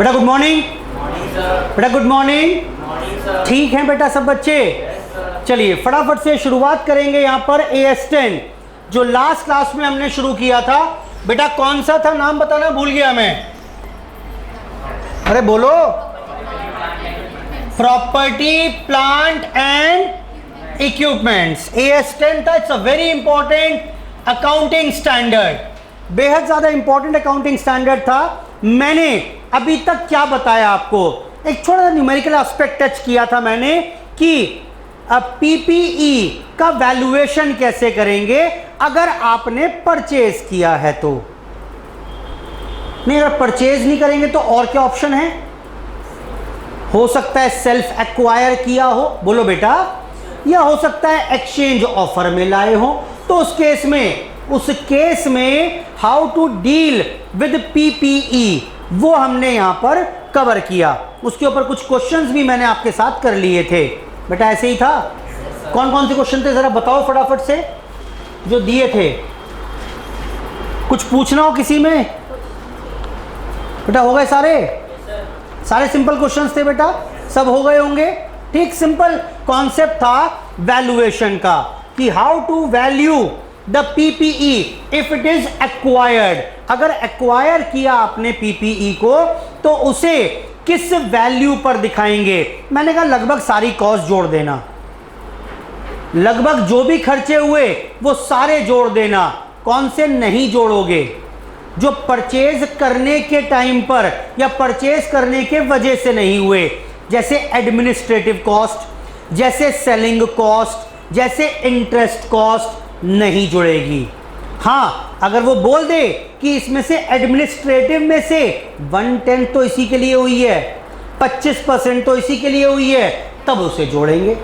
बेटा good morning. बेटा good morning. ठीक है बेटा सब बच्चे, चलिए फटाफट से शुरुआत करेंगे यहाँ पर AS10 जो लास्ट क्लास में हमने शुरू किया था। बेटा कौन सा था नाम बताना, भूल गया मैं। अरे बोलो। Property plant and equipments, AS10 था। It's a very important accounting standard, बेहद ज्यादा इंपॉर्टेंट अकाउंटिंग स्टैंडर्ड था। मैंने अभी तक क्या बताया आपको, एक छोटा सा न्यूमेरिकल एस्पेक्ट टच किया था मैंने कि PPE का वैल्यूएशन कैसे करेंगे अगर आपने परचेज किया है तो। नहीं, अगर परचेज नहीं करेंगे तो और क्या ऑप्शन है? हो सकता है सेल्फ एक्वायर किया हो, बोलो बेटा, या हो सकता है एक्सचेंज ऑफर में लाए हो। तो उस केस में how to deal with PPE वो हमने यहां पर कवर किया। उसके ऊपर कुछ क्वेश्चंस भी मैंने आपके साथ कर लिए थे। बेटा ऐसे ही था। कौन कौन से क्वेश्चन थे जरा बताओ फटाफट से जो दिए थे। कुछ पूछना हो किसी में? बेटा हो गए सारे? सारे सिंपल क्वेश्चंस थे बेटा, सब हो गए होंगे। ठीक, सिंपल कॉन्सेप्ट था वैल्यूएशन का कि how to value the PPE if it is acquired. अगर एक्वायर किया आपने PPE को तो उसे किस वैल्यू पर दिखाएंगे? मैंने कहा लगभग सारी कॉस्ट जोड़ देना, लगभग जो भी खर्चे हुए वो सारे जोड़ देना। कौन से नहीं जोड़ोगे? जो परचेज करने के टाइम पर या परचेज करने के वजह से नहीं हुए, जैसे एडमिनिस्ट्रेटिव कॉस्ट, जैसे सेलिंग कॉस्ट, जैसे इंटरेस्ट कॉस्ट नहीं जुड़ेगी। हाँ, अगर वो बोल दे कि इसमें से एडमिनिस्ट्रेटिव में से 1/10 तो इसी के लिए हुई है, 25% तो इसी के लिए हुई है, तब उसे जोड़ेंगे।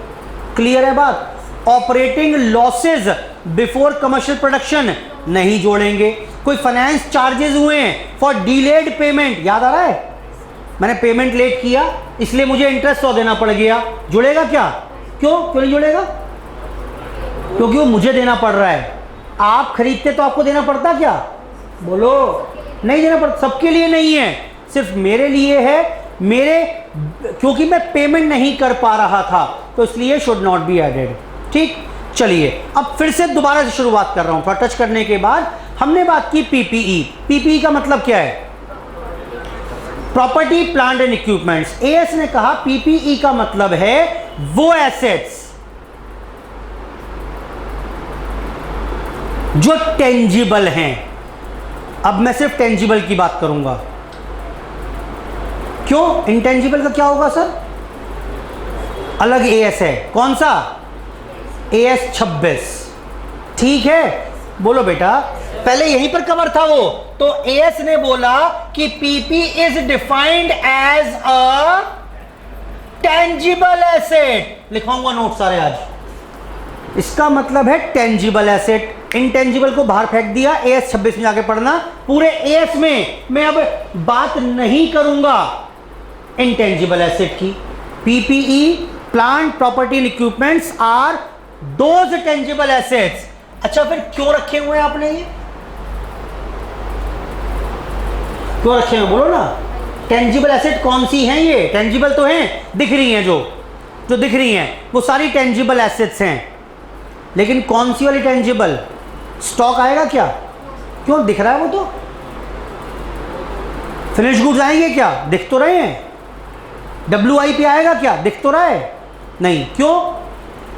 क्लियर है बात? Operating losses before commercial production नहीं जोड़ेंगे। कोई फाइनेंस चार्जेस हुए हैं फॉर डिलेड पेमेंट, याद आ रहा है? मैंने पेमेंट लेट किया इसलिए मुझे इंटरेस्ट तो देना पड़ गया, जुड़ेगा क्या? क्यों नहीं जुड़ेगा? क्योंकि वो मुझे देना पड़ रहा है। आप खरीदते तो आपको देना पड़ता क्या? बोलो, नहीं देना पड़ता। सबके लिए नहीं है, सिर्फ मेरे लिए है। क्योंकि मैं पेमेंट नहीं कर पा रहा था तो इसलिए शुड नॉट बी एडेड। ठीक, चलिए अब फिर से दोबारा से शुरुआत कर रहा हूं। थोड़ा टच करने के बाद हमने बात की PPE का मतलब क्या है? Property plant and equipments. AS ने कहा PPE का मतलब है वो एसेट्स जो टेंजिबल हैं। अब मैं सिर्फ टेंजिबल की बात करूंगा। क्यों? इंटेंजिबल का क्या होगा सर? अलग AS है। कौन सा? AS26। ठीक है, बोलो बेटा। पहले यहीं पर कवर था वो, तो AS ने बोला कि PP is defined as a tangible asset. लिखवाऊंगा नोट सारे आज। इसका मतलब है टेंजिबल एसेट। इंटेंजिबल को बाहर फेंक दिया, AS26 में जाके पढ़ना। पूरे AS में मैं अब बात नहीं करूंगा इंटेंजिबल एसेट की। PPE, plant property and equipments are those tangible assets. अच्छा, फिर क्यों रखे हुए हैं आपने ये? क्यों रखे हैं बोलो ना। टेंजिबल एसेट कौन सी हैं ये? टेंजिबल तो हैं, दिख रही हैं, जो दिख रही हैं वो सारी टेंजिबल एसेट्स हैं। लेकिन कौन सी वाली टेंजिबल? स्टॉक आएगा क्या? क्यों, दिख रहा है वो तो। फिनिश गुड्स आएंगे क्या? दिख तो रहे हैं। WIP आएगा क्या? दिख तो रहा है। नहीं, क्यों?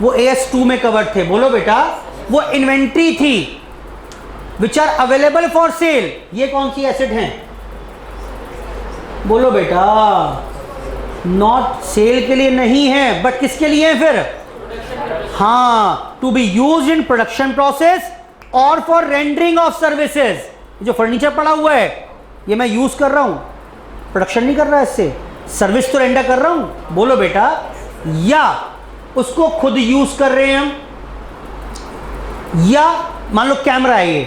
वो AS2 में कवर्ड थे। बोलो बेटा, वो इन्वेंट्री थी which are available for sale. ये कौन सी एसेट हैं? बोलो बेटा, नॉट सेल के लिए नहीं है, बट किसके लिए है फिर? हाँ, to be used in production process और फॉर रेंडरिंग ऑफ सर्विसेज। जो फर्नीचर पड़ा हुआ है ये मैं यूज कर रहा हूं, प्रोडक्शन नहीं कर रहा है, इससे सर्विस तो रेंडर कर रहा हूं। बोलो बेटा, या उसको खुद यूज कर रहे हैं हम, या मान लो कैमरा है ये,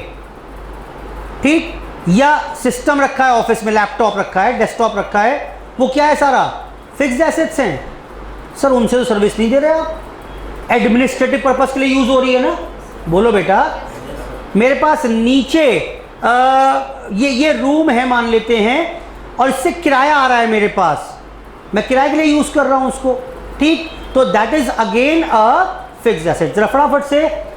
ठीक, या सिस्टम रखा है ऑफिस में, लैपटॉप रखा है, डेस्कटॉप रखा है, वो क्या है? सारा फिक्स्ड एसेट्स हैं। सर उनसे तो सर्विस नहीं दे रहे आप, एडमिनिस्ट्रेटिव पर्पस के लिए यूज हो रही है ना। बोलो बेटा, मेरे पास नीचे ये रूम है मान लेते हैं, और इससे किराया आ रहा है मेरे पास, मैं किराए के लिए यूज कर रहा हूं उसको, ठीक, तो that is again a fixed asset. जरा फटाफट से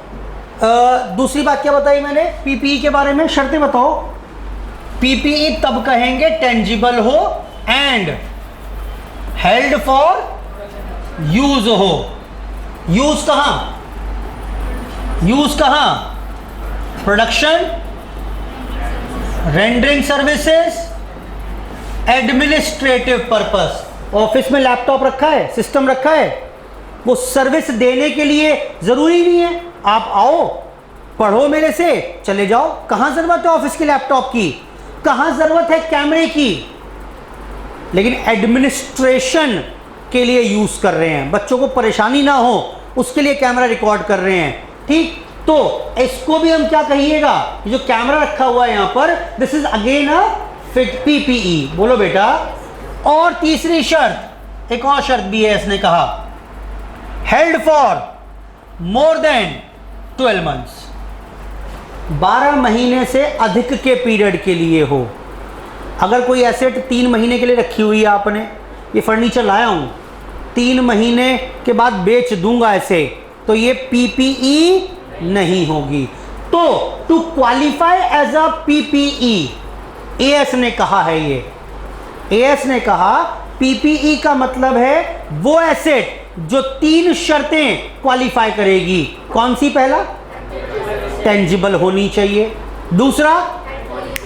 दूसरी बात क्या बताई मैंने पीपीई के बारे में, शर्तें बताओ। पीपीई तब कहेंगे टेंजिबल हो एंड हेल्ड फॉर यूज हो। यूज कहां? Production, rendering services, administrative purpose. Office में लैपटॉप रखा है, सिस्टम रखा है, वो सर्विस देने के लिए जरूरी नहीं है आप आओ पढ़ो मेरे से चले जाओ। कहां जरूरत है ऑफिस के लैपटॉप की, कहां जरूरत है कैमरे की, लेकिन एडमिनिस्ट्रेशन के लिए यूज कर रहे हैं, बच्चों को परेशानी ना हो उसके लिए कैमरा रिकॉर्ड कर रहे हैं, ठीक। तो इसको भी हम क्या कहिएगा, जो कैमरा रखा हुआ है यहां पर, this is again a PPE. बोलो बेटा। और तीसरी शर्त, एक और शर्त भी है, इसने कहा held for more than 12 months, 12 महीने से अधिक के पीरियड के लिए हो। अगर कोई एसेट 3 महीने के लिए रखी हुई है आपने, ये फर्नीचर लाया हूं 3 महीने के बाद बेच दूंगा ऐसे, तो ये पीपीई नहीं होगी। तो to qualify as a PPE, AS ने कहा है, ये एएस ने कहा पीपीई का मतलब है वो एसेट जो 3 शर्तें क्वालिफाई करेगी। कौन सी? पहला, टेंजिबल होनी चाहिए, दूसरा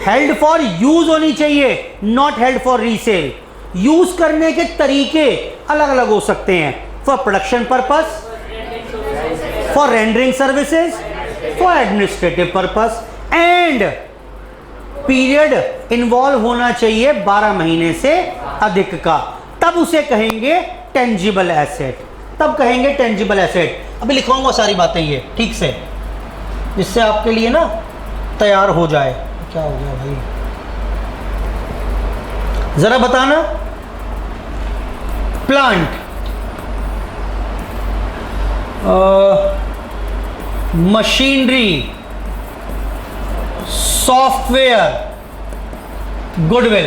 हेल्ड फॉर यूज होनी चाहिए, not held for resale. Use करने के तरीके अलग अलग हो सकते हैं, for production purpose, for rendering services, for administrative purpose, and period involve होना चाहिए 12 महीने से अधिक का, तब उसे कहेंगे टेंजिबल एसेट, तब कहेंगे टेंजिबल एसेट। अभी लिखवाऊंगा सारी बातें ये ठीक से, जिससे आपके लिए ना तैयार हो जाए। क्या हो गया भाई, जरा बताना। Plant, machinery, software, goodwill.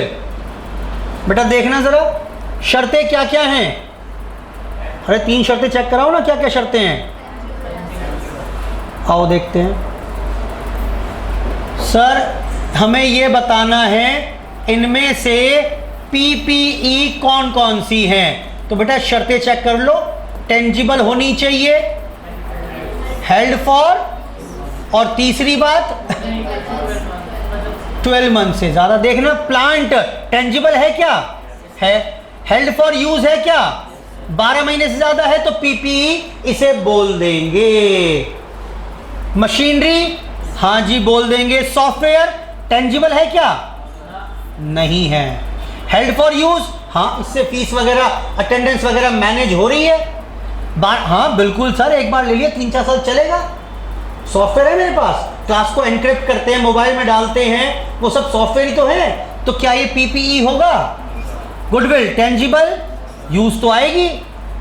बेटा देखना जरा शर्तें क्या क्या हैं। अरे 3 शर्तें चेक कराओ ना, क्या क्या शर्तें हैं, आओ देखते हैं। सर हमें यह बताना है इनमें से पीपीई कौन कौन सी हैं। तो बेटा शर्तें चेक कर लो, टेंजिबल होनी चाहिए, हेल्ड फॉर, और तीसरी बात 12 मंथ से ज्यादा। देखना प्लांट टेंजिबल है क्या, है, हेल्ड फॉर यूज है क्या, 12 महीने से ज्यादा है तो पीपीई इसे बोल देंगे। मशीनरी, हाँ जी बोल देंगे। सॉफ्टवेयर टेंजिबल है क्या, नहीं है। हेल्ड फॉर यूज, हाँ इससे फीस वगैरह अटेंडेंस वगैरह मैनेज हो रही है। हाँ बिल्कुल सर, एक बार ले लिया 3-4 साल चलेगा। सॉफ्टवेयर है मेरे पास, क्लास को एनक्रिप्ट करते हैं, मोबाइल में डालते हैं, वो सब सॉफ्टवेयर ही तो है। तो क्या ये पीपीई होगा? गुडविल टेंजिबल, यूज तो आएगी,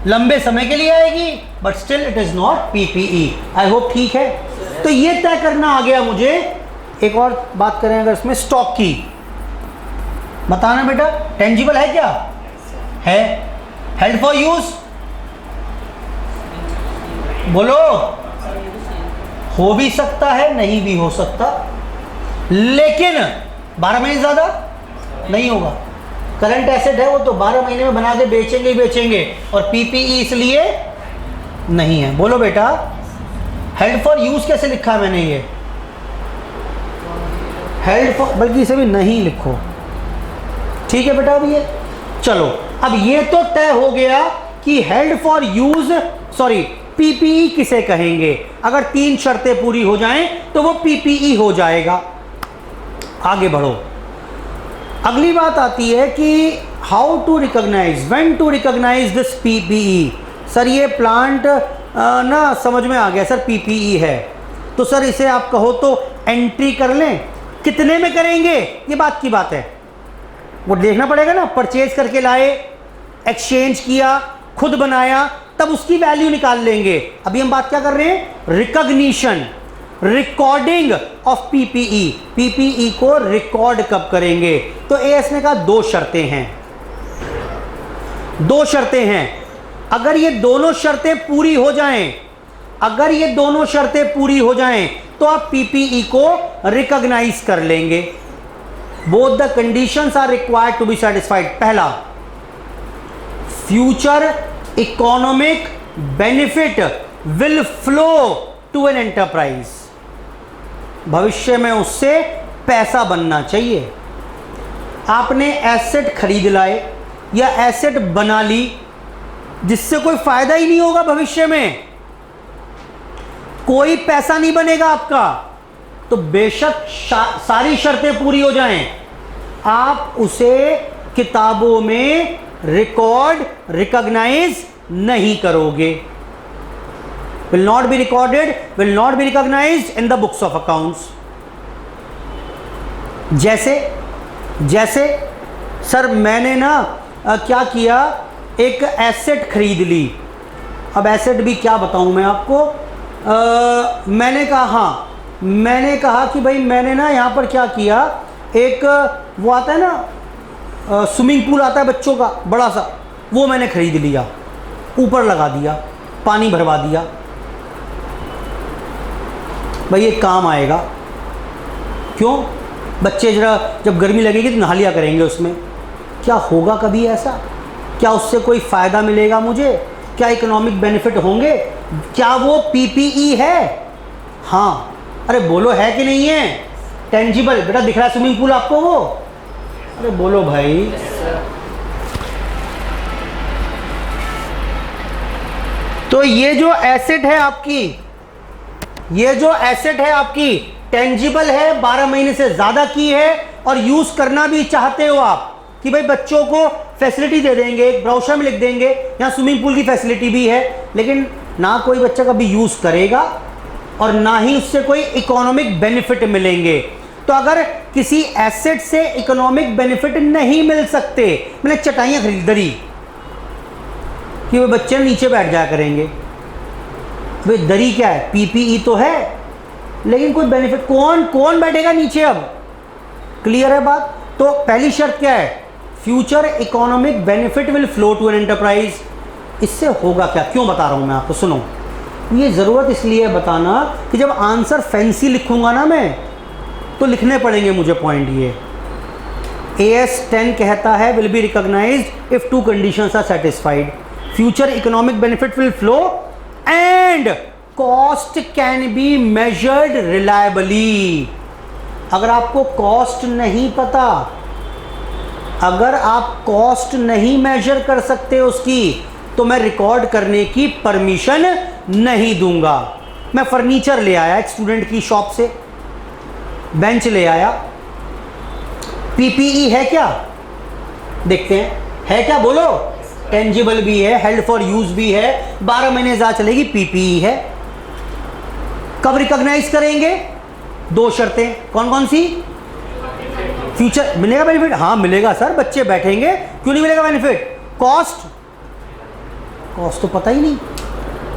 लंबे समय के लिए आएगी, but still it is not PPE. I hope ठीक है। तो ये तय करना आ गया मुझे। एक और बात करें अगर इसमें स्टॉक की, बताना बेटा टेंजिबल है क्या, है। हेल्ड फॉर यूज, बोलो। हो भी सकता है, नहीं भी हो सकता, लेकिन 12 महीने ज्यादा नहीं होगा। करंट एसेट है वो तो 12 महीने में बना के बेचेंगे ही बेचेंगे, और पीपीई इसलिए नहीं है। बोलो बेटा हेल्ड फॉर यूज कैसे लिखा है मैंने, ये हेल्ड फॉर, बल्कि इसे भी नहीं लिखो, ठीक है बेटा। अभी ये चलो, अब ये तो तय हो गया कि held for use, sorry PPE किसे कहेंगे। अगर 3 शर्तें पूरी हो जाएं तो वो पीपीई हो जाएगा। आगे बढ़ो, अगली बात आती है कि how to recognise, when to recognise this PPE. Sir ये प्लांट ना समझ में आ गया सर, पीपीई है, तो सर इसे आप कहो तो एंट्री कर लें। कितने में करेंगे ये बात की बात है, वो देखना पड़ेगा ना। परचेज करके लाए, एक्सचेंज किया, खुद बनाया, तब उसकी वैल्यू निकाल लेंगे। अभी हम बात क्या कर रहे हैं, recognition. Recording of PPE, PPE को रिकॉर्ड कब करेंगे? तो एएस ने कहा दो शर्तें हैं, दो शर्तें हैं। अगर ये दोनों शर्तें पूरी हो जाएं, अगर ये दोनों शर्तें पूरी हो जाएं तो आप पीपीई को रिकॉग्नाइज कर लेंगे। Both the conditions are required to be satisfied. पहला, future economic benefit will flow to an enterprise, भविष्य में उससे पैसा बनना चाहिए। आपने एसेट खरीद लाए या एसेट बना ली जिससे कोई फायदा ही नहीं होगा, भविष्य में कोई पैसा नहीं बनेगा आपका, तो बेशक सारी शर्तें पूरी हो जाएं, आप उसे किताबों में रिकॉर्ड रिकॉग्नाइज नहीं करोगे। Will not be recorded, will not be recognised in the books of accounts. जैसे सर मैंने ना क्या किया, एक एसेट खरीद ली। अब एसेट भी क्या बताऊं मैं आपको, मैंने कहा कि भाई मैंने ना यहाँ पर क्या किया, एक वो आता है ना स्विमिंग पूल आता है बच्चों का बड़ा सा, वो मैंने खरीद लिया, ऊपर लगा दिया, पानी भरवा दिया। भाई ये काम आएगा क्यों? बच्चे जरा जब गर्मी लगेगी तो नहा लिया करेंगे उसमें। क्या होगा कभी ऐसा? क्या उससे कोई फ़ायदा मिलेगा मुझे? क्या इकोनॉमिक बेनिफिट होंगे? क्या वो पीपीई है? हाँ, अरे बोलो है कि नहीं है? टेंजिबल बेटा दिख रहा है स्विमिंग पूल आपको वो? अरे बोलो भाई। तो ये जो एसेट है आपकी, ये जो एसेट है आपकी टेंजिबल है, 12 महीने से ज़्यादा की है और यूज़ करना भी चाहते हो आप कि भाई बच्चों को फैसिलिटी दे देंगे, एक ब्राउचर में लिख देंगे यहाँ स्विमिंग पूल की फैसिलिटी भी है, लेकिन ना कोई बच्चा कभी यूज़ करेगा और ना ही उससे कोई इकोनॉमिक बेनिफिट मिलेंगे। तो अगर किसी एसेट से इकोनॉमिक बेनिफिट नहीं मिल सकते, मैंने चटाइयाँ खरीद दरी कि वो बच्चे नीचे बैठ जाया करेंगे, भाई दरी क्या है? पीपीई तो है, लेकिन कोई बेनिफिट कौन बैठेगा नीचे? अब क्लियर है बात? तो पहली शर्त क्या है? Future economic benefit will flow to an enterprise. इससे होगा क्या? क्यों बता रहा हूं मैं आपको, सुनो। ये ज़रूरत इसलिए है बताना कि जब आंसर फैंसी लिखूंगा ना मैं, तो लिखने पड़ेंगे मुझे पॉइंट। ये AS 10 कहता है will be recognised if two conditions are satisfied, future economic benefit will flow and cost can be measured reliably. अगर आपको कॉस्ट नहीं पता, अगर आप कॉस्ट नहीं मेजर कर सकते उसकी, तो मैं रिकॉर्ड करने की परमिशन नहीं दूंगा। मैं फर्नीचर ले आया एक स्टूडेंट की शॉप से, बेंच ले आया, पीपीई है क्या? देखते हैं है क्या, बोलो। टेंजिबल भी है, हेल्ड फॉर यूज भी है, 12 महीने ज़्यादा चलेगी, पीपीई है। कब रिकॉग्नाइज करेंगे? दो शर्तें, कौन कौन सी? फ्यूचर मिलेगा बेनिफिट? हाँ मिलेगा सर, बच्चे बैठेंगे, क्यों नहीं मिलेगा बेनिफिट? कॉस्ट तो पता ही नहीं।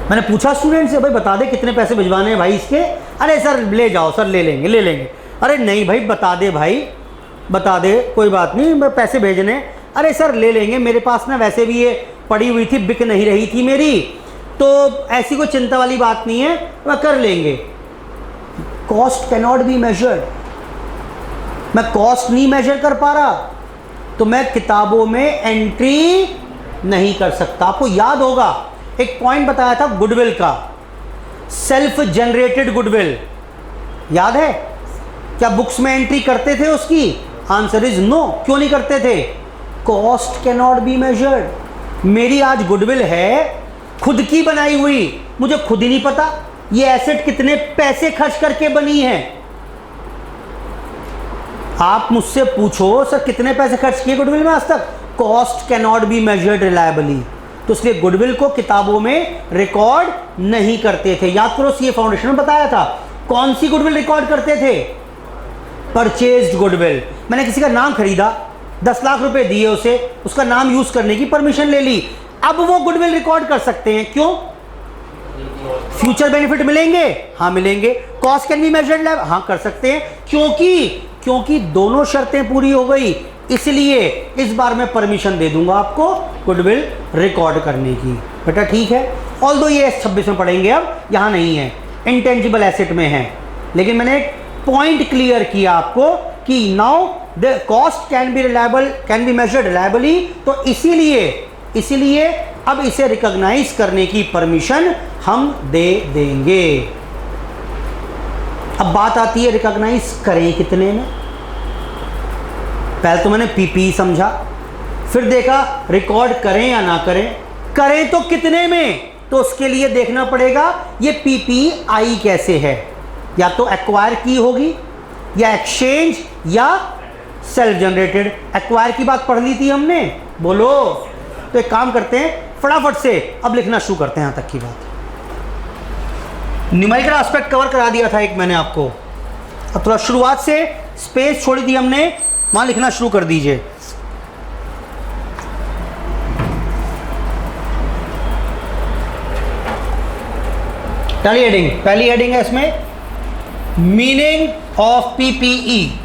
मैंने पूछा स्टूडेंट से, भाई बता दे कितने पैसे भिजवाने हैं भाई इसके। अरे सर ले जाओ सर, ले लेंगे। अरे नहीं भाई बता दे भाई, बता दे, कोई बात नहीं, मैं पैसे भेजने। अरे सर ले लेंगे, मेरे पास ना वैसे भी ये पड़ी हुई थी, बिक नहीं रही थी मेरी, तो ऐसी कोई चिंता वाली बात नहीं है, वह कर लेंगे। Cost can not be measured. मैं कॉस्ट नहीं मेजर कर पा रहा तो मैं किताबों में एंट्री नहीं कर सकता। आपको याद होगा एक पॉइंट बताया था गुडविल का, सेल्फ जनरेटेड गुडविल, याद है? क्या बुक्स में एंट्री करते थे उसकी? Answer is no. क्यों नहीं करते थे? Cost can not be measured. मेरी आज गुडविल है खुद की बनाई हुई, मुझे खुद ही नहीं पता ये एसेट कितने पैसे खर्च करके बनी है। आप मुझसे पूछो सर कितने पैसे खर्च किए गुडविल में आज तक? Cost can not be measured reliably. तो इसलिए गुडविल को किताबों में रिकॉर्ड नहीं करते थे। याद करो, सीए फाउंडेशन में बताया था कौन सी गुडविल रिकॉर्ड करते थे? Purchased goodwill. मैंने किसी का नाम खरीदा, 10 लाख रुपए दिए उसे, उसका नाम यूज करने की परमिशन ले ली, अब वो गुडविल रिकॉर्ड कर सकते हैं। क्यों? फ्यूचर बेनिफिट मिलेंगे? हाँ मिलेंगे। कॉस्ट कैन बी मेजर्ड, हाँ कर सकते हैं, क्योंकि दोनों शर्तें पूरी हो गई, इसलिए इस बार मैं परमिशन दे दूंगा आपको गुडविल रिकॉर्ड करने की। बेटा ठीक है, ऑल्दो ये 26 में पढ़ेंगे, अब यहाँ नहीं है, इंटेंजिबल एसेट में है, लेकिन मैंने एक पॉइंट क्लियर किया आपको कि now the cost can be measured reliably, तो इसीलिए अब इसे रिकॉग्नाइज करने की परमिशन हम दे देंगे। अब बात आती है रिकॉग्नाइज करें कितने में। पहले तो मैंने पीपी समझा, फिर देखा रिकॉर्ड करें या ना करें तो कितने में, तो उसके लिए देखना पड़ेगा ये पीपीआई कैसे है, या तो एक्वायर की होगी या एक्सचेंज या सेल्फ जनरेटेड। एक्वायर की बात पढ़ ली थी हमने, बोलो। तो एक काम करते हैं, फटाफट से अब लिखना शुरू करते हैं, यहां तक की बात। न्यूमेरिकल एस्पेक्ट कवर करा दिया था एक मैंने आपको, अब थोड़ा शुरुआत से स्पेस छोड़ी थी हमने, वहां लिखना शुरू कर दीजिए। पहली हेडिंग है इसमें, मीनिंग ऑफ पीपीई।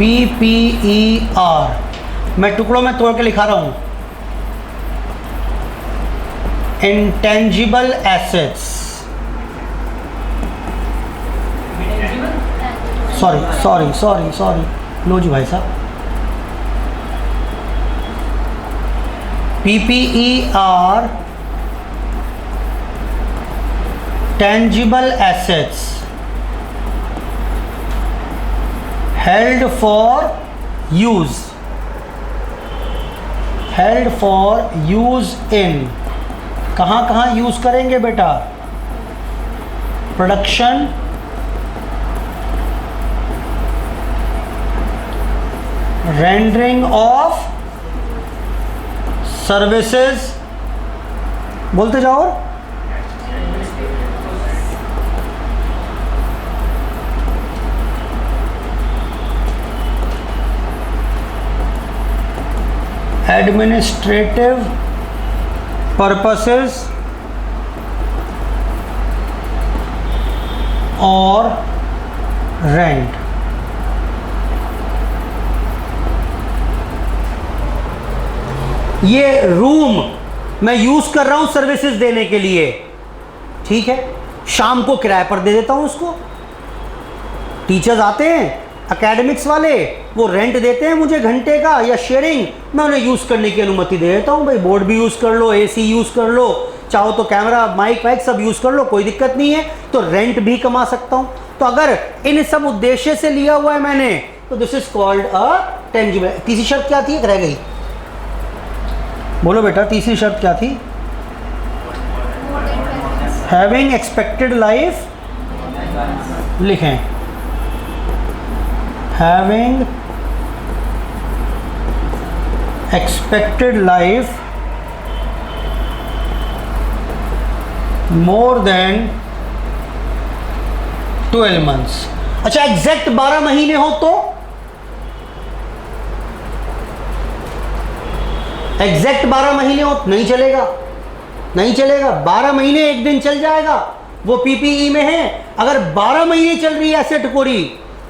PPER मैं टुकड़ों में तोड़ के लिखा रहा हूं, इंटेंजिबल एसेट्स, सॉरी लो जी भाई साहब, PPER tangible assets held for use in, कहाँ यूज करेंगे बेटा, प्रोडक्शन, रेंडरिंग ऑफ सर्विसेज, बोलते जाओ, एडमिनिस्ट्रेटिव पर्पसेस और रेंट। ये रूम मैं यूज कर रहा हूं सर्विसेज देने के लिए, ठीक है, शाम को किराए पर दे देता हूं उसको। टीचर्स आते हैं एकेडमिक्स वाले, वो रेंट देते हैं मुझे घंटे का या शेयरिंग, मैं उन्हें यूज करने की अनुमति दे देता हूं, भाई बोर्ड भी यूज कर लो, एसी यूज कर लो, चाहो तो कैमरा माइक वाइक सब यूज कर लो, कोई दिक्कत नहीं है, तो रेंट भी कमा सकता हूं। तो अगर इन सब उद्देश्य से लिया हुआ है मैंने, तो this is called a tangible. तीसरी शर्त क्या थी, रह गई, बोलो बेटा, तीसरी शर्त क्या थी, हैविंग एक्सपेक्टेड लाइफ, लिखें, having expected life more than 12 months. अच्छा, एग्जैक्ट 12 महीने हो तो, एग्जैक्ट 12 महीने हो नहीं चलेगा, 12 महीने एक दिन चल जाएगा, वो पीपीई में है। अगर 12 महीने चल रही है एसेट पूरी,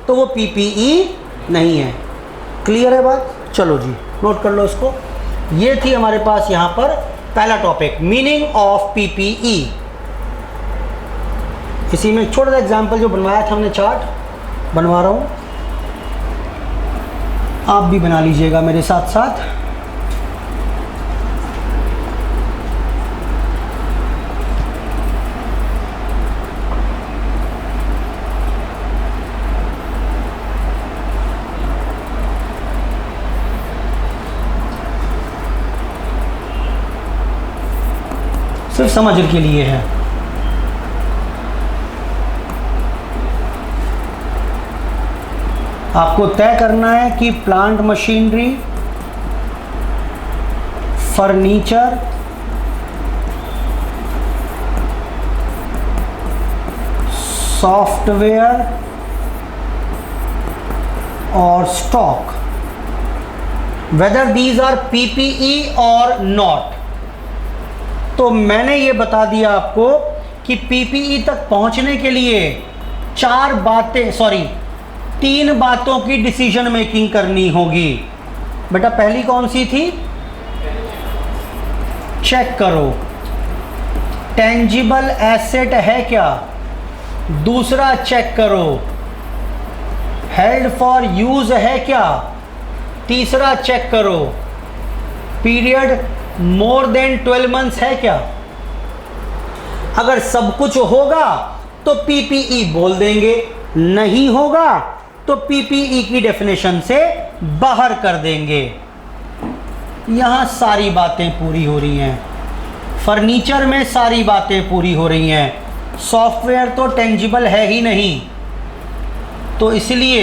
तो वो पीपीई नहीं है। क्लियर है बात, चलो जी नोट कर लो इसको। ये थी हमारे पास यहां पर पहला टॉपिक, मीनिंग ऑफ पीपीई। इसी में छोटा सा एग्जाम्पल जो बनवाया था हमने, चार्ट बनवा रहा हूं, आप भी बना लीजिएगा मेरे साथ साथ। सिर्फ समझ के लिए है। आपको तय करना है कि प्लांट मशीनरी, फर्नीचर, सॉफ्टवेयर और stock, whether these are PPE और नॉट। तो मैंने ये बता दिया आपको कि पीपीई तक पहुंचने के लिए तीन बातों की डिसीजन मेकिंग करनी होगी। बेटा पहली कौन सी थी? चेक करो टेंजिबल एसेट है क्या। दूसरा चेक करो हेल्ड फॉर यूज है क्या। तीसरा चेक करो पीरियड मोर देन 12 मंथ्स है क्या। अगर सब कुछ होगा तो पीपीई बोल देंगे, नहीं होगा तो पीपीई की डेफिनेशन से बाहर कर देंगे। यहां सारी बातें पूरी हो रही हैं, फर्नीचर में सारी बातें पूरी हो रही हैं। सॉफ्टवेयर तो टेंजिबल है ही नहीं, तो इसलिए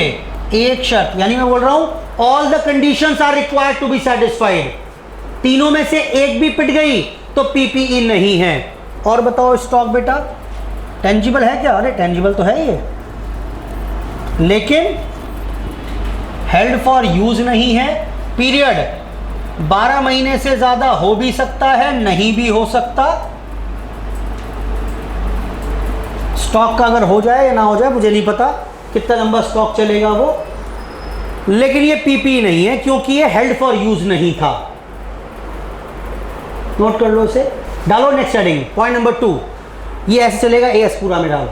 एक शर्त, यानी मैं बोल रहा हूं all the conditions are required to be satisfied. तीनों में से एक भी पिट गई तो पीपीई नहीं है। और बताओ स्टॉक बेटा टेंजिबल है क्या? अरे टेंजिबल तो है ये, लेकिन हेल्ड फॉर यूज नहीं है। पीरियड 12 महीने से ज्यादा हो भी सकता है, नहीं भी हो सकता। स्टॉक का अगर हो जाए या ना हो जाए मुझे नहीं पता कितना लंबा स्टॉक चलेगा वो, लेकिन ये पीपी नहीं है क्योंकि ये हेल्ड फॉर यूज नहीं था। नोट कर लो इसे, डालो नेक्स्ट हेडिंग पॉइंट नंबर 2। ये ऐसे चलेगा, एएस पूरा में डालो।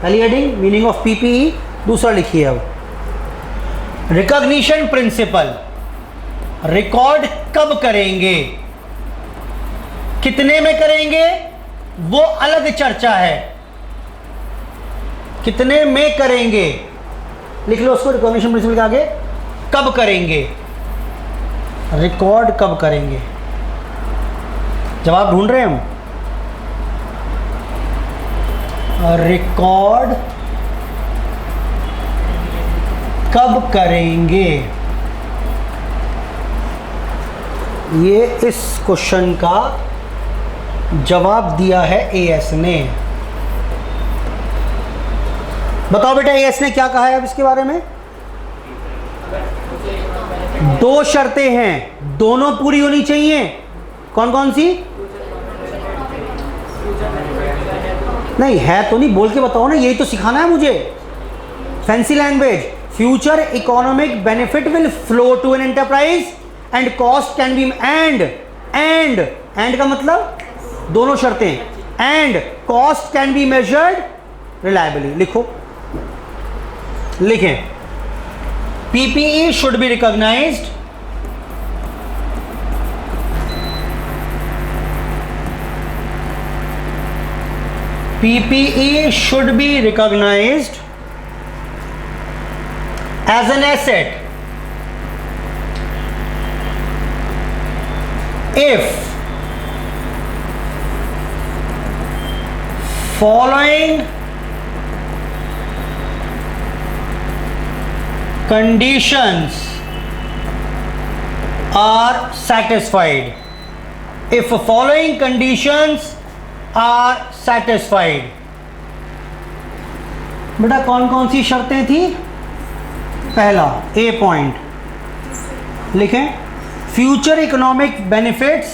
पहली हेडिंग मीनिंग ऑफ पीपीई, दूसरा लिखिए अब रिकॉग्निशन प्रिंसिपल। रिकॉर्ड कब करेंगे, कितने में करेंगे वो अलग चर्चा है। कितने में करेंगे लिख लो उसको, रिकॉग्निशन प्रिंसिपल के आगे कब करेंगे, रिकॉर्ड कब करेंगे। जवाब ढूंढ रहे हैं हम। रिकॉर्ड कब करेंगे, ये इस क्वेश्चन का जवाब दिया है एएस ने। बताओ बेटा एएस ने क्या कहा है अब इसके बारे में। 2 शर्तें हैं, दोनों पूरी होनी चाहिए। कौन कौन सी? नहीं है तो नहीं, बोल के बताओ ना, यही तो सिखाना है मुझे। Fancy language. Future economic benefit will flow to an enterprise and cost can be and का मतलब दोनों शर्तें, and cost can be measured reliably. लिखो, लिखें PPE should be recognised PPE should be recognized as an asset if following conditions are satisfied. If following conditions are satisfied. बेटा कौन कौन सी शर्तें थी? पहला ए पॉइंट लिखें, फ्यूचर इकोनॉमिक बेनिफिट्स,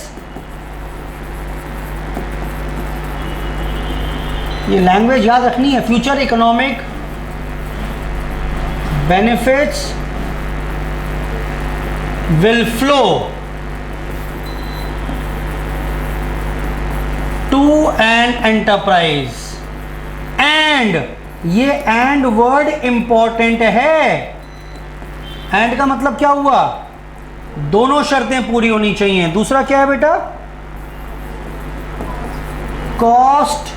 ये लैंग्वेज याद रखनी है, future economic benefits will flow to an enterprise. And, ये एंड वर्ड इंपॉर्टेंट है। एंड का मतलब क्या हुआ? दोनों शर्तें पूरी होनी चाहिए। दूसरा क्या है बेटा? Cost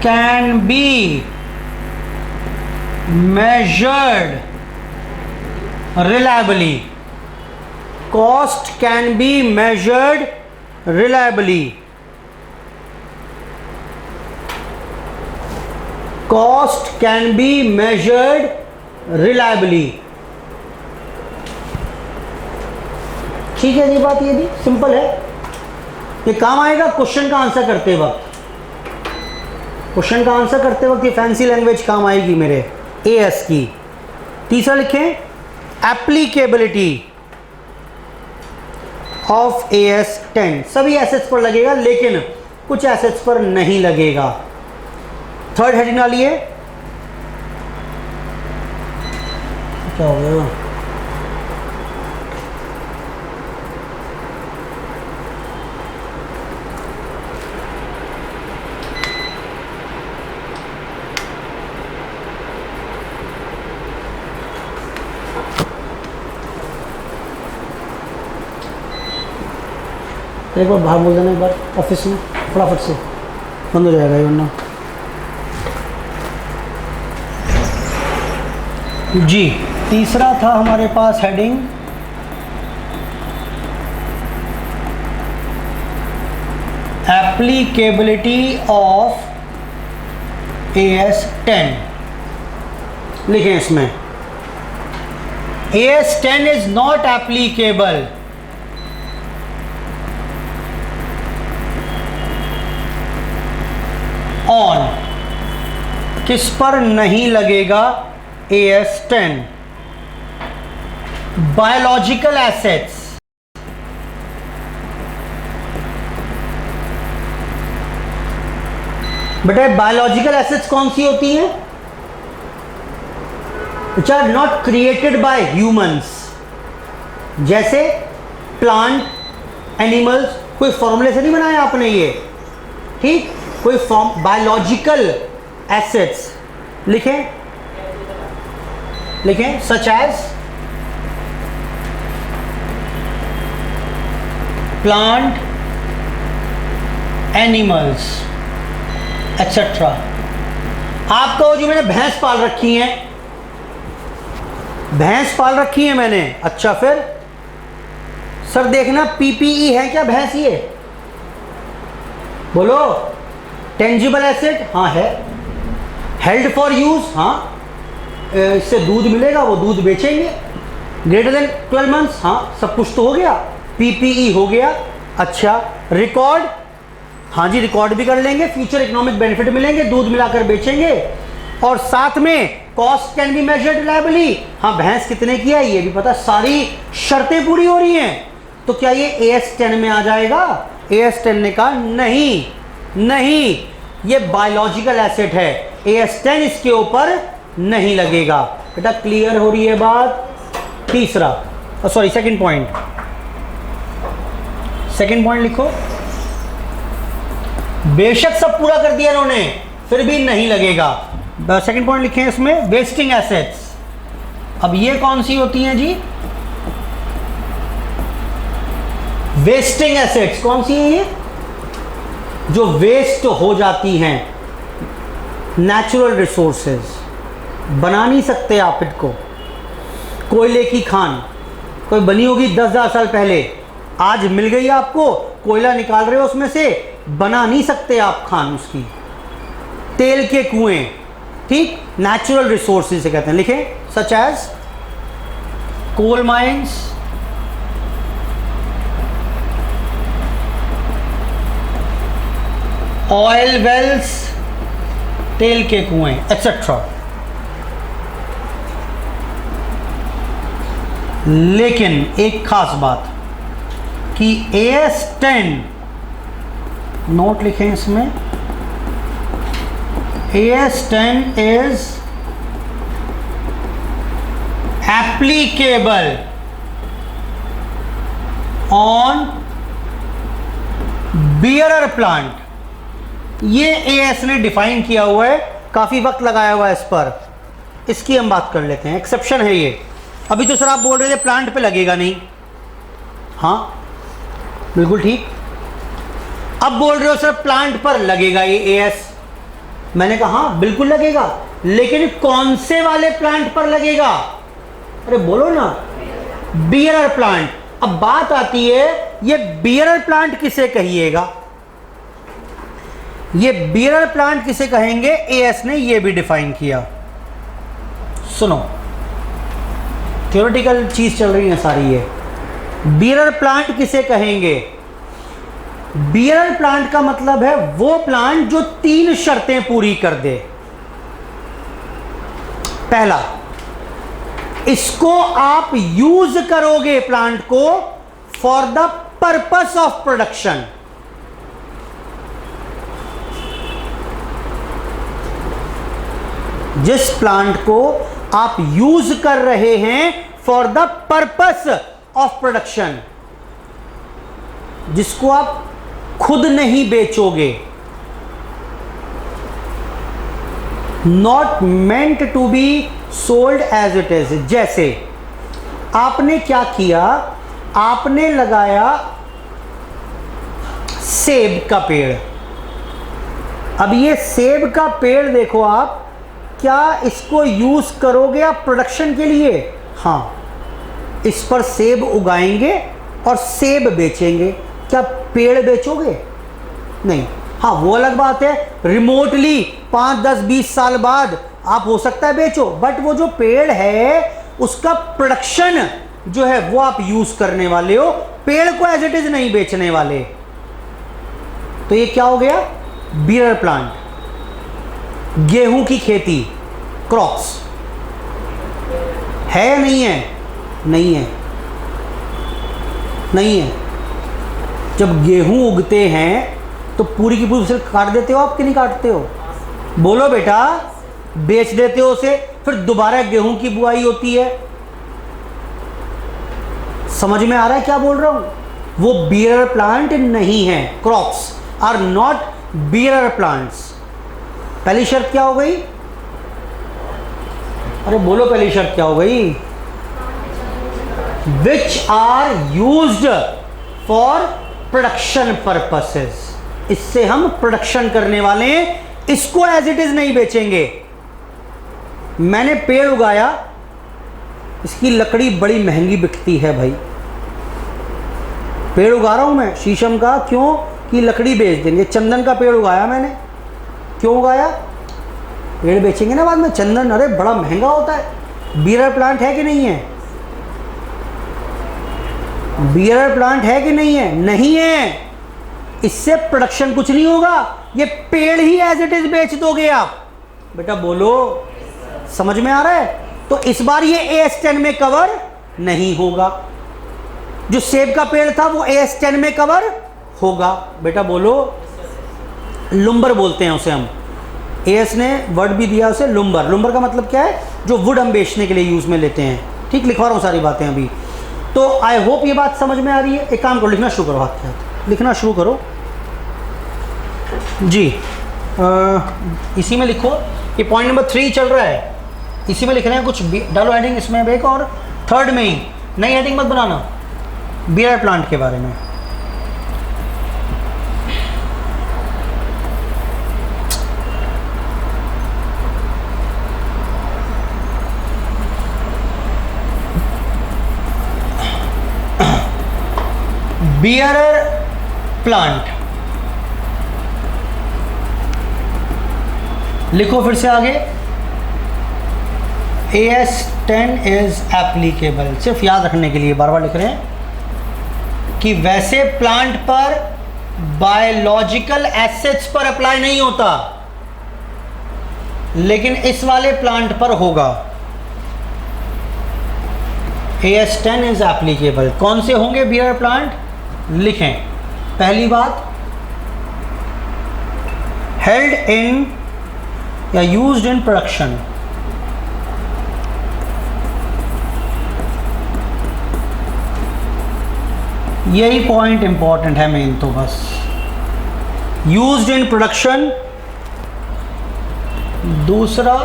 can B measured reliably. Cost can be measured reliably. Cost can be measured reliably. ठीक है, ये बात ये भी सिंपल है, ये काम आएगा क्वेश्चन का आंसर करते वक्त। क्वेश्चन का आंसर करते वक्त ये फैंसी लैंग्वेज काम आएगी मेरे एएस की। तीसरा लिखें एप्लीकेबिलिटी ऑफ AS10, सभी एसेट्स पर लगेगा लेकिन कुछ एसेट्स पर नहीं लगेगा। थर्ड हेडिंग डालिए, क्या हो गया? एक बार बाहर बोल देना, एक बार ऑफिस में फटाफट से, बंद हो जाएगा ये वरना। जी तीसरा था हमारे पास हेडिंग एप्लीकेबिलिटी ऑफ AS10। लिखें इसमें AS10 is not applicable on, किस पर नहीं लगेगा AS10? Biological assets. बेटा बायोलॉजिकल एसेट्स कौन सी होती हैं? Which are not created by humans, जैसे प्लांट, एनिमल्स। कोई फॉर्मूले से नहीं बनाया आपने ये, ठीक? कोई फॉर्म बायोलॉजिकल एसेट्स लिखें, लिखें such as plant, animals etcetera. आप कहो जी मैंने भैंस पाल रखी है, भैंस पाल रखी है मैंने, अच्छा फिर सर देखना PPE है क्या भैंस? ये बोलो। टेंजिबल एसेट, हाँ है। हेल्ड फॉर यूज, हाँ इससे दूध मिलेगा, वो दूध बेचेंगे। ग्रेटर देन 12 मंथ्स, हाँ सब कुछ तो हो गया। PPE हो गया, अच्छा। रिकॉर्ड, हाँ जी रिकॉर्ड भी कर लेंगे, फ्यूचर इकोनॉमिक बेनिफिट मिलेंगे, दूध मिलाकर बेचेंगे। और साथ में cost can be measured reliably, हाँ भैंस कितने की है ये भी पता, सारी शर्तें पूरी हो रही हैं। तो क्या ये AS10 में आ जाएगा? AS10 ने कहा नहीं, नहीं ये बायोलॉजिकल एसेट है, AS10 इसके ऊपर नहीं लगेगा। बेटा क्लियर हो रही है बात? तीसरा, sorry second point, second point लिखो। बेशक सब पूरा कर दिया इन्होंने, फिर भी नहीं लगेगा। सेकंड पॉइंट लिखे हैं इसमें वेस्टिंग एसेट्स। अब ये कौन सी होती हैं जी? वेस्टिंग एसेट्स कौन सी हैं? ये जो वेस्ट हो जाती हैं, नेचुरल रिसोर्सेज, बना नहीं सकते आप इनको। कोयले की खान कोई बनी होगी 10,000 साल पहले, आज मिल गई आपको, कोयला निकाल रहे हो उसमें से, बना नहीं सकते आप खान उसकी। तेल के कुएं, ठीक, नेचुरल रिसोर्सेज से कहते हैं। लिखें such as coal mines, oil wells, तेल के कुएं एक्सेट्रा। लेकिन एक खास बात कि AS10 नोट लिखें इसमें, AS10 is applicable on bearer plant. ये AS ने डिफाइन किया हुआ है, काफी वक्त लगाया हुआ है इस पर, इसकी हम बात कर लेते हैं। एक्सेप्शन है ये। अभी तो सर आप बोल रहे थे प्लांट पे लगेगा नहीं, हाँ बिल्कुल ठीक। अब बोल रहे हो सर प्लांट पर लगेगा ये AS। मैंने कहा हाँ बिल्कुल लगेगा, लेकिन कौन से वाले प्लांट पर लगेगा? अरे बोलो ना, बियरर प्लांट। अब बात आती है ये बियरर प्लांट किसे कहिएगा? ये बियरर प्लांट किसे कहेंगे? AS ने ये भी डिफाइन किया। सुनो, थ्योरेटिकल चीज चल रही है सारी। ये बियरर प्लांट किसे कहेंगे? बियरर प्लांट का मतलब है वो प्लांट जो 3 शर्तें पूरी कर दे। पहला, इसको आप यूज करोगे प्लांट को for the purpose of production. जिस प्लांट को आप यूज कर रहे हैं for the purpose of production, जिसको आप खुद नहीं बेचोगे, not meant to be sold as it is. जैसे आपने क्या किया, आपने लगाया सेब का पेड़। अब ये सेब का पेड़ देखो आप, क्या इसको यूज करोगे आप प्रोडक्शन के लिए? हाँ, इस पर सेब उगाएंगे और सेब बेचेंगे। क्या पेड़ बेचोगे? नहीं। हाँ, वो अलग बात है, रिमोटली 5, 10, 20 साल बाद आप हो सकता है बेचो, बट वो जो पेड़ है उसका प्रोडक्शन जो है वो आप यूज करने वाले हो, पेड़ को एज इट इज नहीं बेचने वाले। तो ये क्या हो गया? Bearer plant. गेहूं की खेती, क्रॉप्स है या नहीं है? नहीं है, नहीं है। जब गेहूं उगते हैं तो पूरी की पूरी फसल काट देते हो आप कि नहीं काटते हो? बोलो बेटा, बेच देते हो उसे, फिर दोबारा गेहूं की बुआई होती है। समझ में आ रहा है क्या बोल रहा हूं? वो बियर प्लांट नहीं है। Crops are not bearer plants. पहली शर्त क्या हो गई? अरे बोलो, पहली शर्त क्या हो गई? Which are used for production purposes. इससे हम प्रोडक्शन करने वाले हैं, इसको एज इट इज नहीं बेचेंगे। मैंने पेड़ उगाया, इसकी लकड़ी बड़ी महंगी बिकती है भाई। पेड़ उगा रहा हूं मैं शीशम का, क्यों? कि लकड़ी बेच देंगे। चंदन का पेड़ उगाया मैंने, क्यों उगाया? पेड़ बेचेंगे ना बाद में। चंदन अरे बड़ा महंगा होता है। बियर प्लांट है कि नहीं है? बियर प्लांट है कि नहीं है? नहीं है। इससे प्रोडक्शन कुछ नहीं होगा, ये पेड़ ही एज इट इज बेच दोगे आप। बेटा बोलो, समझ में आ रहा है? तो इस बार ये AS10 में कवर नहीं होगा। जो सेब का पेड़ था वो AS10 में कवर होगा। बेटा बोलो, लुम्बर बोलते हैं उसे हम। AS ने वर्ड भी दिया उसे, लुम्बर। लुम्बर का मतलब क्या है? जो वुड हम बेचने के लिए यूज में लेते हैं। ठीक, लिखवा रहा हूं सारी बातें अभी। तो आई होप ये बात समझ में आ रही है। एक काम करो, लिखना शुरू करो, हाथ के हाथ लिखना शुरू करो जी। इसी में लिखो, ये पॉइंट नंबर 3 चल रहा है, इसी में लिख रहे हैं। कुछ डालो हेडिंग इसमें एक, और थर्ड में ही नई हेडिंग मत बनाना, बियर प्लांट के बारे में। बियर प्लांट लिखो फिर से आगे। AS10 इज एप्लीकेबल, सिर्फ याद रखने के लिए बार बार लिख रहे हैं कि वैसे प्लांट पर बायोलॉजिकल एसिड्स पर अप्लाई नहीं होता, लेकिन इस वाले प्लांट पर होगा। AS10 is applicable. कौन से होंगे बियर प्लांट? लिखें। पहली बात, हेल्ड इन या यूज्ड इन प्रोडक्शन। यही पॉइंट इंपॉर्टेंट है मेन तो बस। Used in production. दूसरा,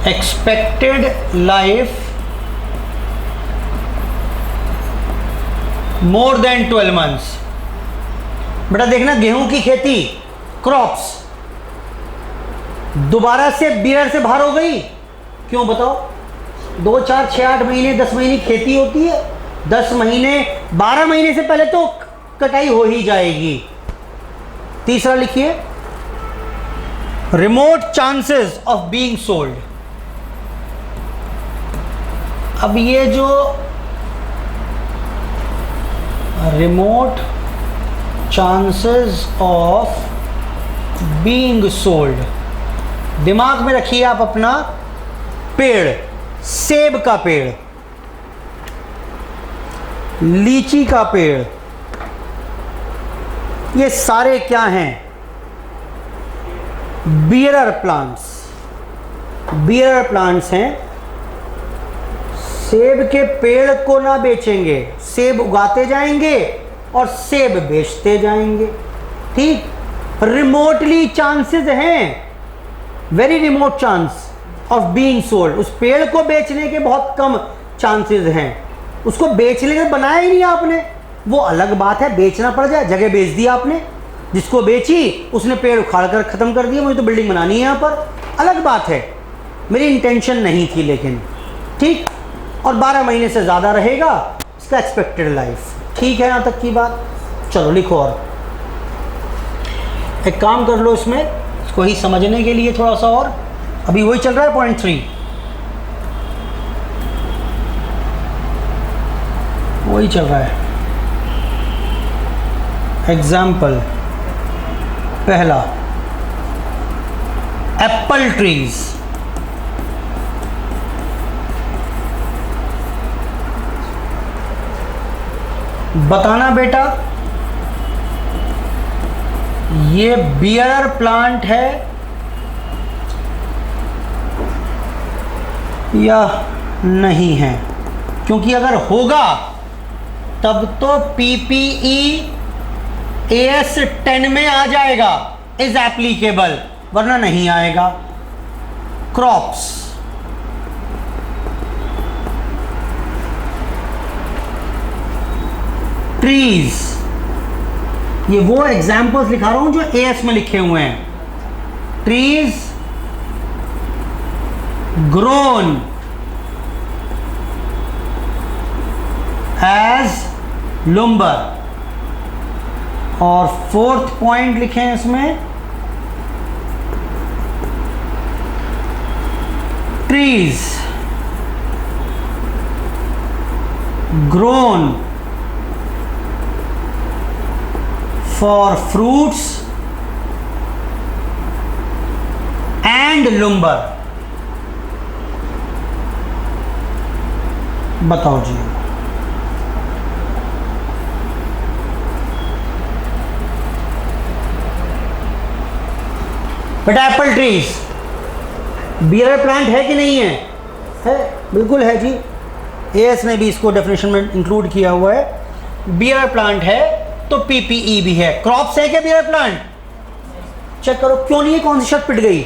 expected life more than 12 months. बेटा देखना, गेहूं की खेती, क्रॉप्स, दोबारा से बियर से बाहर हो गई। क्यों बताओ? 2, 4, 6, 8 महीने, 10 महीने खेती होती है। 10 महीने, 12 महीने से पहले तो कटाई हो ही जाएगी। तीसरा लिखिए, remote chances of being sold. अब ये जो remote chances of being sold. दिमाग में रखिए आप अपना पेड़, सेब का पेड़, लीची का पेड़, ये सारे क्या हैं? Bearer plants. बियरर प्लांट्स हैं। सेब के पेड़ को ना बेचेंगे, सेब उगाते जाएंगे और सेब बेचते जाएंगे। ठीक, रिमोटली चांसेस हैं, very remote chance of being sold. उस पेड़ को बेचने के बहुत कम चांसेस हैं। उसको बेचने के बनाया ही नहीं आपने, वो अलग बात है, बेचना पड़ जाए, जगह बेच दी आपने, जिसको बेची उसने पेड़ उखाड़ कर ख़त्म कर दिया, मुझे तो बिल्डिंग बनानी है यहाँ पर, अलग बात है। मेरी इंटेंशन नहीं थी लेकिन, ठीक। और 12 महीने से ज़्यादा रहेगा इसका एक्सपेक्टेड लाइफ। ठीक है यहाँ तक की बात। चलो लिखो, और एक काम कर लो इसमें, इसको ही समझने के लिए थोड़ा सा और, अभी वही चल रहा है पॉइंट 3, वही चल रहा है। एग्जाम्पल पहला, एप्पल ट्रीज। बताना बेटा ये बियरर प्लांट है या नहीं है, क्योंकि अगर होगा तब तो PPE AS10 में आ जाएगा, इज एप्लीकेबल, वरना नहीं आएगा। क्रॉप्स, ट्रीज, ये वो एग्जाम्पल्स लिखा रहा हूं जो AS में लिखे हुए हैं। Trees grown as lumber. और 4th पॉइंट लिखे हैं इसमें, trees grown for fruits and lumber. बताओ जी, बेटा एप्पल ट्रीज बियरर प्लांट है कि नहीं है? है, बिल्कुल है जी। AS ने भी इसको डेफिनेशन में इंक्लूड किया हुआ है। बियरर प्लांट है तो PPE भी है। क्रॉप्स है क्या बियरर प्लांट? चेक करो, क्यों नहीं है? कौन सी शर्ट पिट गई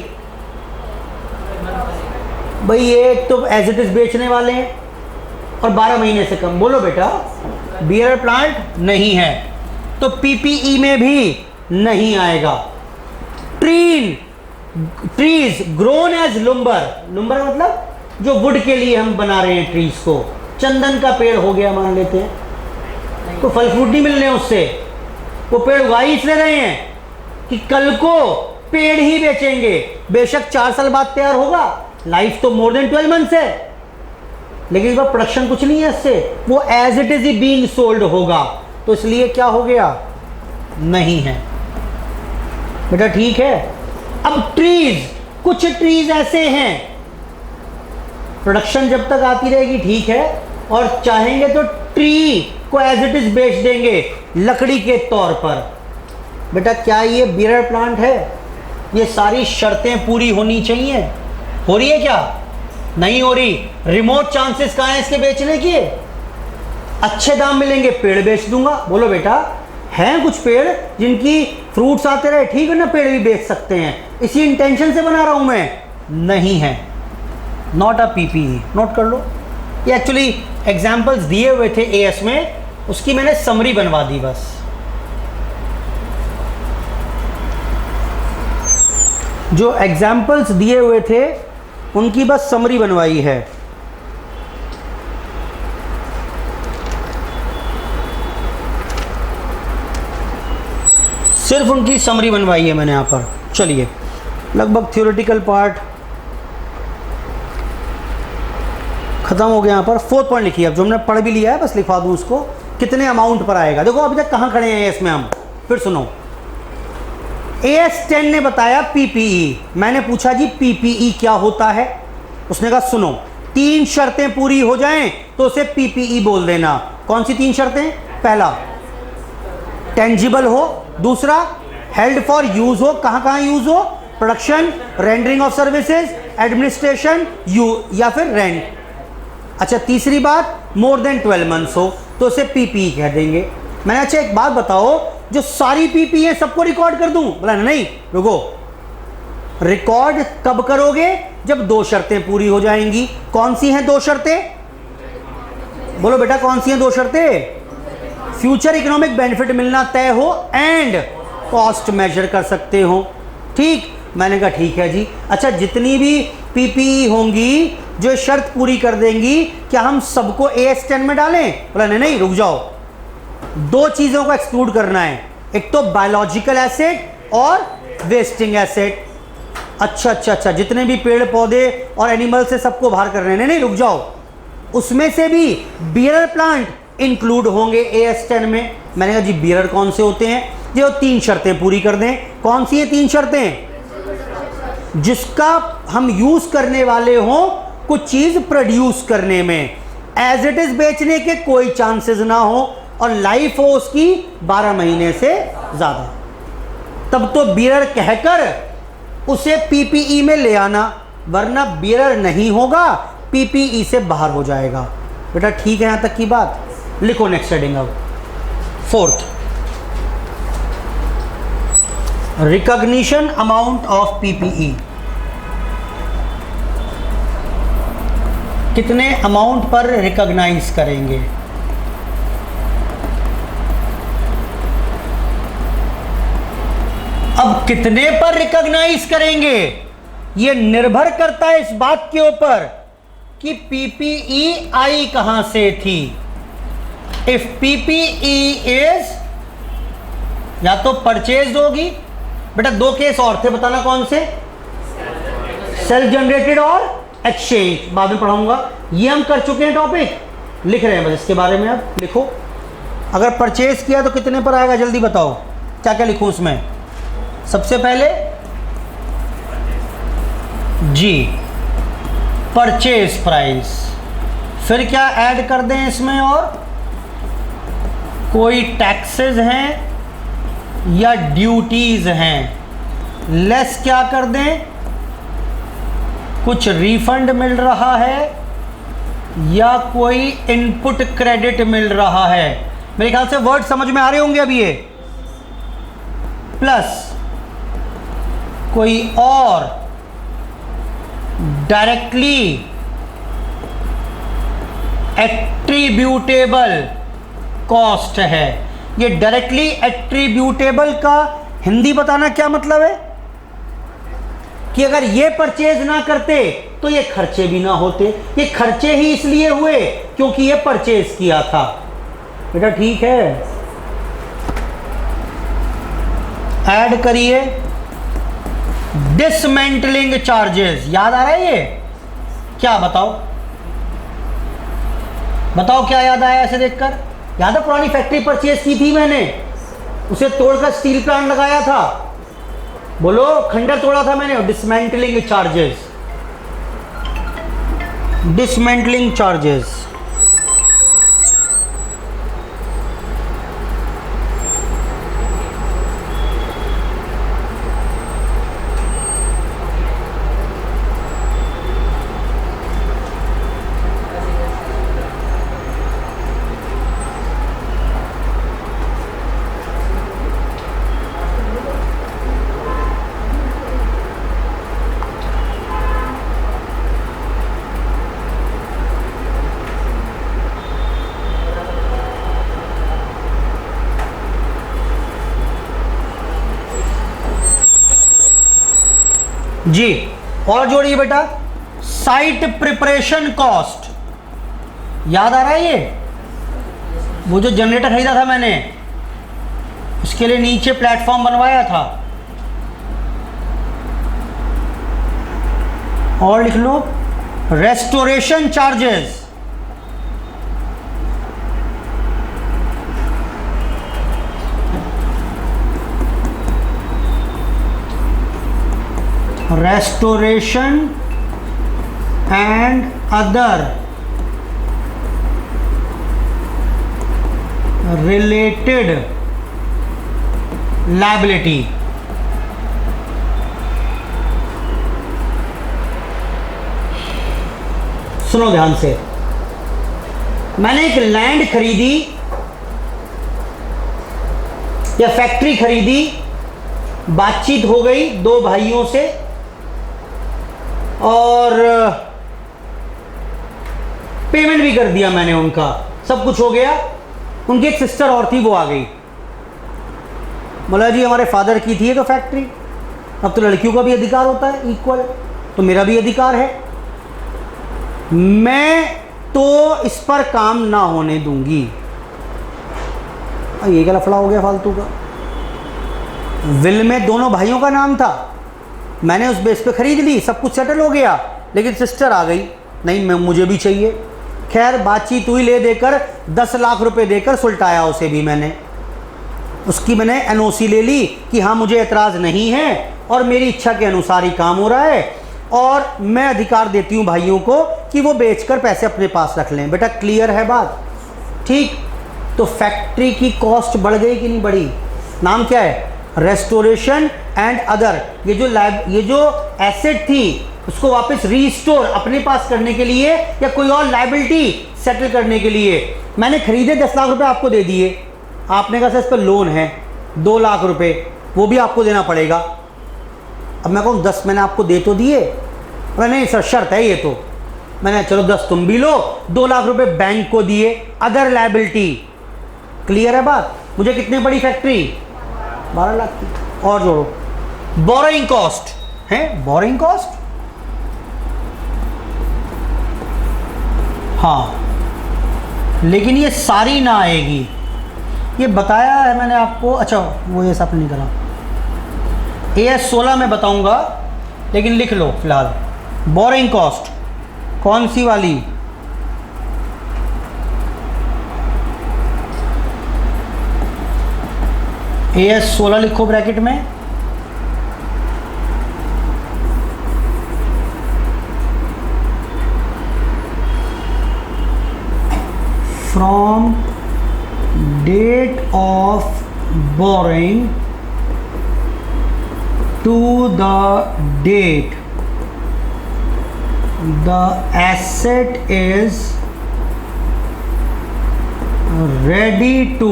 भाई? ये तो एज इट इज बेचने वाले हैं और 12 महीने से कम। बोलो बेटा, बियरर प्लांट नहीं है तो PPE में भी नहीं आएगा। Trees grown as lumber. Lumber मतलब जो वुड के लिए हम बना रहे हैं ट्रीज को। चंदन का पेड़ हो गया मान लेते हैं, तो फल फ्रूट नहीं मिल रहे हैं उससे, वो पेड़ उगा ही इसलिए रहे हैं कि कल को पेड़ ही बेचेंगे। बेशक 4 साल बाद तैयार होगा, लाइफ तो मोर देन 12 मंथ्स है, लेकिन इस बार प्रोडक्शन कुछ नहीं है इससे, वो as it is he being sold होगा। तो इसलिए क्या हो गया? नहीं है बेटा, ठीक है। अब ट्रीज, कुछ ट्रीज ऐसे हैं, प्रोडक्शन जब तक आती रहेगी ठीक है, और चाहेंगे तो ट्री को एज इट इज बेच देंगे लकड़ी के तौर पर। बेटा क्या ये बियरर प्लांट है? ये सारी शर्तें पूरी होनी चाहिए। हो रही है क्या? नहीं हो रही। रिमोट चांसेस कहाँ हैं इसके बेचने के? अच्छे दाम मिलेंगे, पेड़ बेच दूंगा। बोलो बेटा, हैं कुछ पेड़ जिनकी फ्रूट्स आते रहे, ठीक है ना, पेड़ भी बेच सकते हैं। इसी इंटेंशन से बना रहा हूं मैं, नहीं है। नॉट अ PPE, नोट कर लो। ये एक्चुअली एग्जाम्पल्स दिए हुए थे AS में, उसकी मैंने समरी बनवा दी बस। जो एग्जाम्पल्स दिए हुए थे उनकी बस समरी बनवाई है। सिर्फ उनकी समरी बनवाई है मैंने यहाँ पर। चलिए, लगभग थ्योरेटिकल पार्ट खत्म हो गया। यहाँ पर 4th पॉइंट लिखिए। अब जो हमने पढ़ भी लिया है बस लिखवा दूँ उसको। कितने अमाउंट पर आएगा। देखो अभी तक कहाँ खड़े हैं इसमें हम, फिर सुनो। AS10 ने बताया PPE, मैंने पूछा जी PPE क्या होता है, उसने कहा सुनो 3 शर्तें पूरी हो जाएं तो उसे PPE बोल देना। कौन सी 3 शर्तें? पहला टेंजिबल हो, दूसरा हेल्ड फॉर यूज हो, कहाँ कहाँ यूज हो, production, rendering of services, administration, या फिर रेंट। अच्छा तीसरी बात मोर देन 12 मंथ्स हो तो उसे PPE कह देंगे। मैंने अच्छा एक बात बताओ, जो सारी PPE है सबको रिकॉर्ड कर दूं? बोला नहीं रुको, रिकॉर्ड कब करोगे? जब 2 शर्तें पूरी हो जाएंगी। कौन सी हैं 2 शर्तें? बोलो बेटा कौन सी हैं 2 शर्तें? फ्यूचर इकोनॉमिक बेनिफिट मिलना तय हो एंड कॉस्ट मेजर कर सकते हो। ठीक, मैंने कहा ठीक है जी। अच्छा जितनी भी PPE होंगी जो शर्त पूरी कर देंगी, क्या हम सबको AS10 में डालें? बोला नहीं नहीं रुक जाओ, 2 चीजों को एक्सक्लूड करना है, एक तो बायोलॉजिकल एसेट और वेस्टिंग एसेट। अच्छा, जितने भी पेड़ पौधे और एनिमल से सबको बाहर कर रहे हैं। नहीं रुक जाओ, उसमें से भी बियरर प्लांट इंक्लूड होंगे AS10 में। मैंने कहा जी बियरर कौन से होते हैं? जो 3 शर्तें पूरी कर दें। कौन सी है 3 शर्तें? जिसका हम यूज करने वाले हों कुछ चीज प्रोड्यूस करने में, एज इट इज बेचने के कोई चांसेस ना हो, और लाइफ हो उसकी 12 महीने से ज्यादा, तब तो बियरर कहकर उसे PPE में ले आना, वरना बियरर नहीं होगा PPE से बाहर हो जाएगा। बेटा ठीक है यहां तक की बात? लिखो नेक्स्ट हेडिंग अब 4th, recognition amount of PPE। कितने अमाउंट पर रिकॉग्नाइज करेंगे? अब कितने पर रिकॉग्नाइज करेंगे यह निर्भर करता है इस बात के ऊपर कि PPE आई कहां से थी। इफ PPE इज या तो परचेज होगी, बेटा 2 केस और थे, बताना कौन से? सेल्फ जनरेटेड और एक्सचेंज, बाद में पढ़ाऊंगा। ये हम कर चुके हैं टॉपिक, लिख रहे हैं बस इसके बारे में। अब लिखो, अगर परचेज किया तो कितने पर आएगा, जल्दी बताओ क्या क्या लिखूं उसमें। सबसे पहले जी परचेज प्राइस, फिर क्या ऐड कर दें इसमें, और कोई टैक्सेस हैं या ड्यूटीज हैं, लेस क्या कर दें, कुछ रिफंड मिल रहा है या कोई इनपुट क्रेडिट मिल रहा है। मेरे ख्याल से वर्ड समझ में आ रहे होंगे अभी ये। प्लस कोई और डायरेक्टली एट्रीब्यूटेबल कॉस्ट है। ये डायरेक्टली एट्रीब्यूटेबल का हिंदी बताना क्या मतलब है कि अगर ये परचेज ना करते तो ये खर्चे भी ना होते। ये खर्चे ही इसलिए हुए क्योंकि ये परचेज किया था। बेटा ठीक है, ऐड करिए डिसमेंटलिंग चार्जेस। याद आ रहा है ये क्या? बताओ बताओ क्या याद आया ऐसे देखकर? याद है पुरानी फैक्ट्री परचेज की थी मैंने, उसे तोड़कर स्टील प्लांट लगाया था। बोलो खंडर तोड़ा था मैंने। Dismantling charges, dismantling charges. जी और जोड़िए बेटा, साइट प्रिपरेशन कॉस्ट। याद आ रहा है ये? वो जो जनरेटर खरीदा था मैंने, उसके लिए नीचे प्लेटफॉर्म बनवाया था। और लिख लो restoration charges. restoration and other related liability। सुनो ध्यान से, मैंने एक लैंड खरीदी या फैक्ट्री खरीदी, बातचीत हो गई दो भाइयों से और पेमेंट भी कर दिया मैंने, उनका सब कुछ हो गया। उनकी एक सिस्टर और थी, वो आ गई, बोला जी हमारे फादर की थी तो फैक्ट्री, अब तो लड़कियों का भी अधिकार होता है इक्वल, तो मेरा भी अधिकार है, मैं तो इस पर काम ना होने दूंगी। ये क्या लफड़ा हो गया फालतू का। विल में दोनों भाइयों का नाम था, मैंने उस बेस पे खरीद ली, सब कुछ सेटल हो गया, लेकिन सिस्टर आ गई, नहीं मैं मुझे भी चाहिए। खैर बातचीत हुई, ले देकर 10 लाख रुपए देकर सुलटाया उसे भी मैंने, उसकी मैंने एनओसी ले ली कि हाँ मुझे एतराज़ नहीं है और मेरी इच्छा के अनुसार ही काम हो रहा है और मैं अधिकार देती हूँ भाइयों को कि वो बेचकर पैसे अपने पास रख लें। बेटा क्लियर है बात? ठीक, तो फैक्ट्री की कॉस्ट बढ़ गई कि नहीं बढ़ी? नाम क्या है? Restoration and other. ये जो एसेट थी उसको वापस रीस्टोर अपने पास करने के लिए या कोई और लायबिलिटी सेटल करने के लिए मैंने खरीदे 10 लाख रुपए आपको दे दिए, आपने कहा सर इस पर लोन है 2 लाख रुपए, वो भी आपको देना पड़ेगा। अब मैं कहूँ 10 मैंने आपको दे तो दिए, नहीं सर शर्त है ये, तो मैंने चलो 10 तुम भी लो, 2 लाख रुपए बैंक को दिए, अदर लायबिलिटी। क्लियर है बात? मुझे कितने बड़ी फैक्ट्री? 12 लाख की। और जोड़ो, बोरोइंग कॉस्ट है, बोरोइंग कॉस्ट, हाँ, लेकिन ये सारी ना आएगी, ये बताया है मैंने आपको। अच्छा वो ये सब नहीं करा, AS 16 में बताऊंगा, लेकिन लिख लो फिलहाल। बोरोइंग कॉस्ट कौन सी वाली? AS 16 लिखो ब्रैकेट में। From date of borrowing to the date the asset is ready to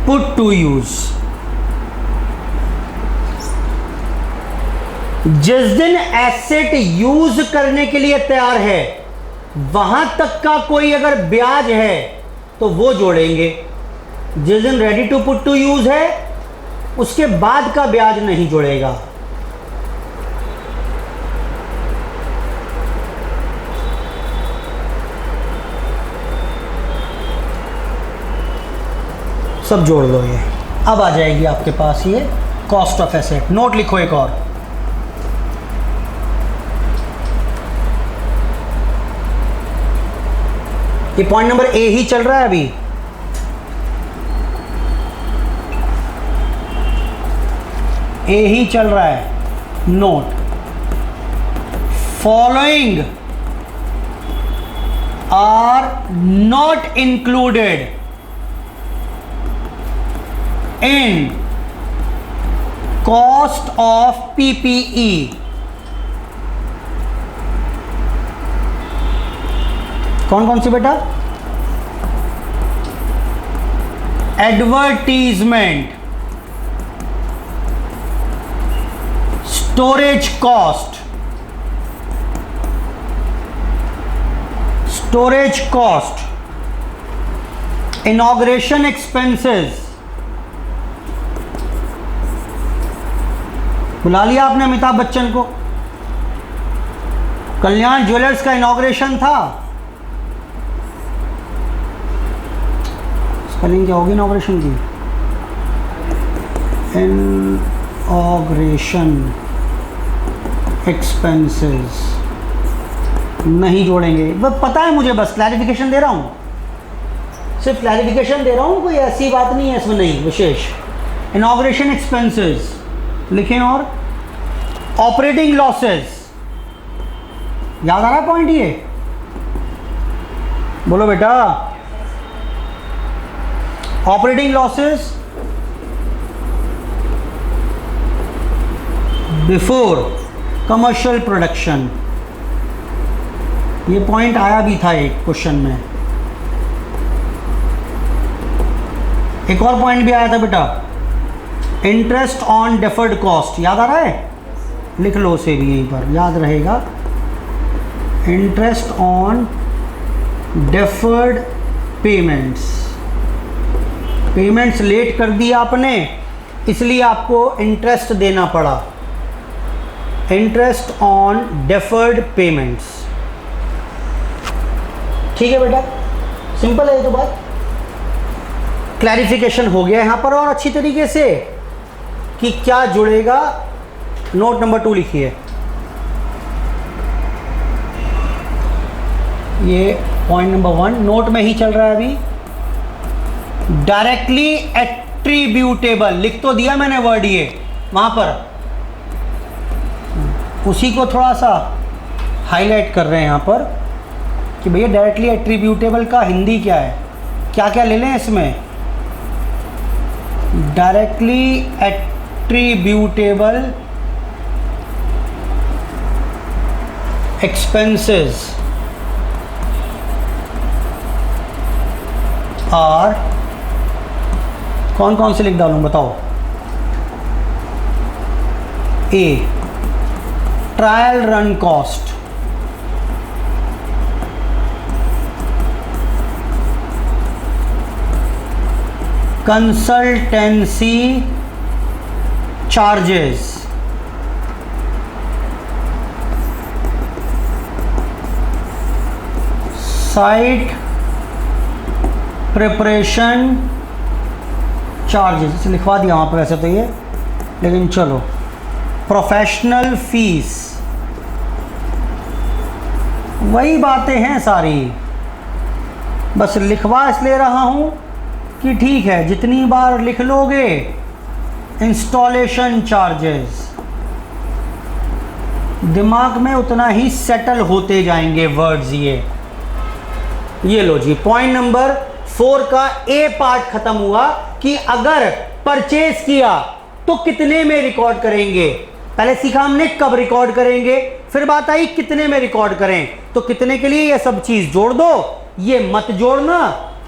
put to use। जिस दिन एसेट यूज करने के लिए तैयार है वहां तक का कोई अगर ब्याज है तो वो जोड़ेंगे। जिस दिन ready to put to use है उसके बाद का ब्याज नहीं जोड़ेगा। सब जोड़ लो ये, अब आ जाएगी आपके पास ये कॉस्ट ऑफ एसेट। नोट लिखो एक और, ये पॉइंट नंबर ए ही चल रहा है अभी। ए ही चल रहा है। Note, following are not included in cost of PPE. कौन कौन सी बेटा? Advertisement, storage cost, inauguration expenses. बुला लिया आपने अमिताभ बच्चन को, कल्याण ज्वेलर्स का इनॉग्रेशन था। स्पेलिंग क्या होगी इनॉग्रेशन की? इनॉग्रेशन एक्सपेंसेस नहीं जोड़ेंगे। बस पता है मुझे, बस क्लैरिफिकेशन दे रहा हूँ, सिर्फ क्लैरिफिकेशन दे रहा हूँ, कोई ऐसी बात नहीं है इसमें, नहीं विशेष। इनॉग्रेशन एक्सपेंसेस लिखें और ऑपरेटिंग लॉसेस, याद आ रहा है पॉइंट ये? बोलो बेटा। Operating losses before commercial production, ये पॉइंट आया भी था एक क्वेश्चन में। एक और पॉइंट भी आया था बेटा, इंटरेस्ट ऑन डेफर्ड कॉस्ट, याद आ रहा है? लिख लो उसे भी यहीं पर, याद रहेगा। Interest on deferred payments, payments late कर दी आपने, इसलिए आपको इंटरेस्ट देना पड़ा। इंटरेस्ट ऑन डेफर्ड पेमेंट्स, ठीक है बेटा, सिंपल है ये तो बात। क्लैरिफिकेशन हो गया यहाँ पर और अच्छी तरीके से कि क्या जुड़ेगा। नोट नंबर 2 लिखिए, ये पॉइंट नंबर 1 नोट में ही चल रहा है अभी। डायरेक्टली एट्रीब्यूटेबल, लिख तो दिया मैंने वर्ड ये वहां पर, उसी को थोड़ा सा हाईलाइट कर रहे हैं यहाँ पर कि भैया डायरेक्टली एट्रीब्यूटेबल का हिंदी क्या है, क्या क्या ले लें इसमें। डायरेक्टली एट्रीब्यूटेबल एक्सपेंसेस आर, कौन कौन से लिख डालूं बताओ। ए, trial run cost, consultancy charges, site preparation charges, इसे लिखवा दिया वहाँ पर वैसे तो ये, लेकिन चलो। प्रोफेशनल फीस, वही बातें हैं सारी, बस लिखवा इसलिए रहा हूँ कि ठीक है जितनी बार लिख लोगे। इंस्टॉलेशन चार्जेस, दिमाग में उतना ही सेटल होते जाएंगे वर्ड्स। ये लो जी, पॉइंट नंबर 4 का ए पार्ट खत्म हुआ कि अगर परचेज किया तो कितने में रिकॉर्ड करेंगे। पहले सीखा हमने कब रिकॉर्ड करेंगे, फिर बात आई कितने में रिकॉर्ड करें। तो कितने के लिए ये सब चीज जोड़ दो, ये मत जोड़ना।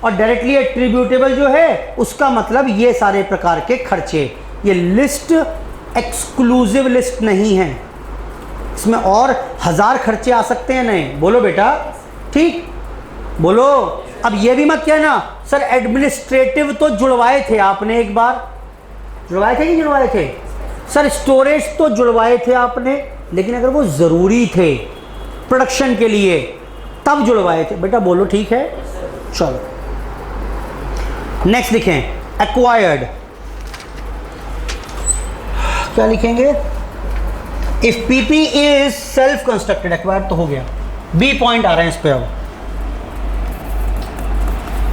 और डायरेक्टली एट्रीब्यूटेबल जो है उसका मतलब ये सारे प्रकार के खर्चे। ये लिस्ट एक्सक्लूसिव लिस्ट नहीं है, इसमें और 1000 खर्चे आ सकते हैं। नहीं बोलो बेटा, ठीक बोलो। अब ये भी मत कहना सर एडमिनिस्ट्रेटिव तो जुड़वाए थे आपने, एक बार जुड़वाए थे कि जुड़वाए थे सर, स्टोरेज तो जुड़वाए थे आपने, लेकिन अगर वो ज़रूरी थे प्रोडक्शन के लिए तब जुड़वाए थे। बेटा बोलो ठीक है, चलो नेक्स्ट लिखें। एक्वायर्ड, क्या लिखेंगे? If PP is self constructed, acquired तो हो गया। बी पॉइंट आ रहे हैं इस पे अब।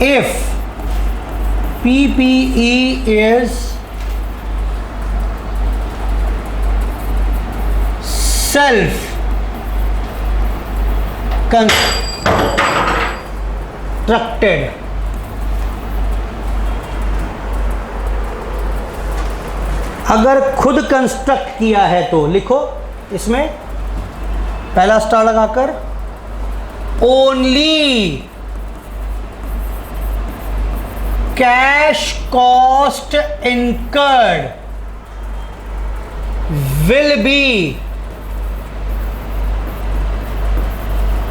If PPE is self constructed, अगर खुद कंस्ट्रक्ट किया है तो लिखो इसमें पहला स्टार लगाकर, only cash cost incurred will be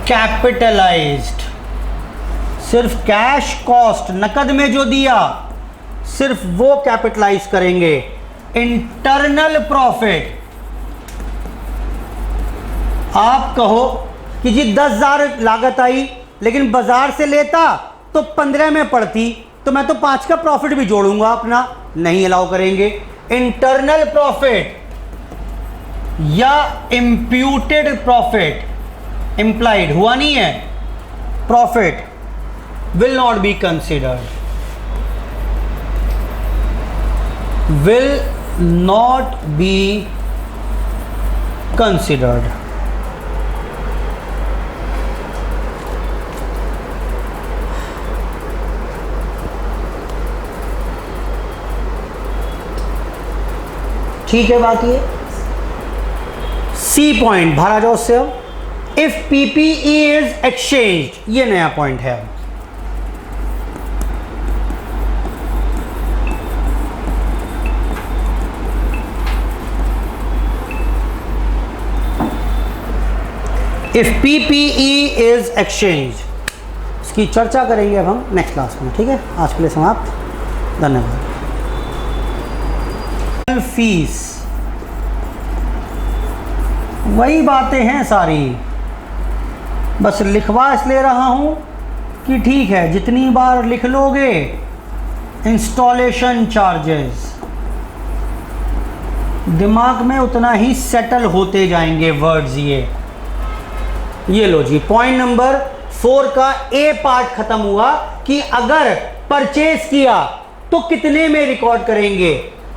capitalised. सिर्फ कैश कॉस्ट नकद में जो दिया सिर्फ वो कैपिटलाइज करेंगे। इंटरनल प्रॉफिट, आप कहो कि जी 10,000 लागत आई लेकिन बाजार से लेता तो 15 में पड़ती, तो मैं तो 5 का प्रॉफिट भी जोड़ूंगा अपना, नहीं अलाउ करेंगे। इंटरनल प्रॉफिट या इंप्यूटेड प्रॉफिट, इंप्लाइड हुआ नहीं है, profit will not be considered, will not be considered. ठीक है बात ये। सी पॉइंट बाहर आ जाओ उससे। अब इफ पीपीई इज एक्सचेंज, ये नया पॉइंट है। इफ पीपीई इज एक्सचेंज, इसकी चर्चा करेंगे अब हम नेक्स्ट क्लास में। ठीक है, आज के लिए समाप्त, धन्यवाद। फीस, वही बातें हैं सारी, बस लिखवा इसलिए रहा हूं कि ठीक है जितनी बार लिख लोगे इंस्टॉलेशन चार्जेस दिमाग में उतना ही सेटल होते जाएंगे वर्ड्स। ये लो जी, पॉइंट नंबर 4 का ए पार्ट खत्म हुआ कि अगर परचेज किया तो कितने में रिकॉर्ड करेंगे।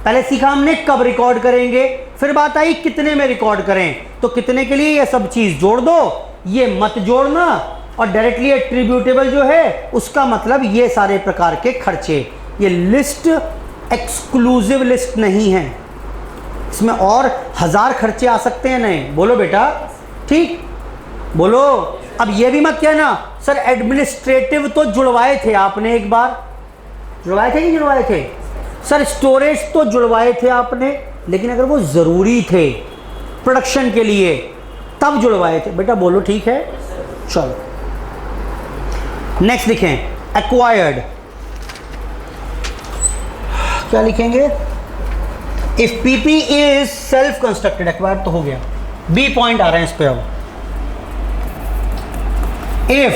पहले सीखा हमने कब रिकॉर्ड करेंगे, फिर बात आई कितने में रिकॉर्ड करें। तो कितने के लिए ये सब चीज जोड़ दो, ये मत जोड़ना। और डायरेक्टली एट्रीब्यूटेबल जो है उसका मतलब ये सारे प्रकार के खर्चे। ये लिस्ट एक्सक्लूसिव लिस्ट नहीं है, इसमें और 1000 खर्चे आ सकते हैं। नहीं बोलो बेटा, ठीक बोलो। अब ये भी मत कहना सर एडमिनिस्ट्रेटिव तो जुड़वाए थे आपने, एक बार जुड़वाए थे कि जुड़वाए थे सर, स्टोरेज तो जुड़वाए थे आपने, लेकिन अगर वो ज़रूरी थे प्रोडक्शन के लिए तब जुड़वाए थे। बेटा बोलो ठीक है, चलो नेक्स्ट लिखें एक्वायर्ड। क्या लिखेंगे, if PP is self constructed, acquired तो हो गया। बी पॉइंट आ रहे हैं इस पे। अब if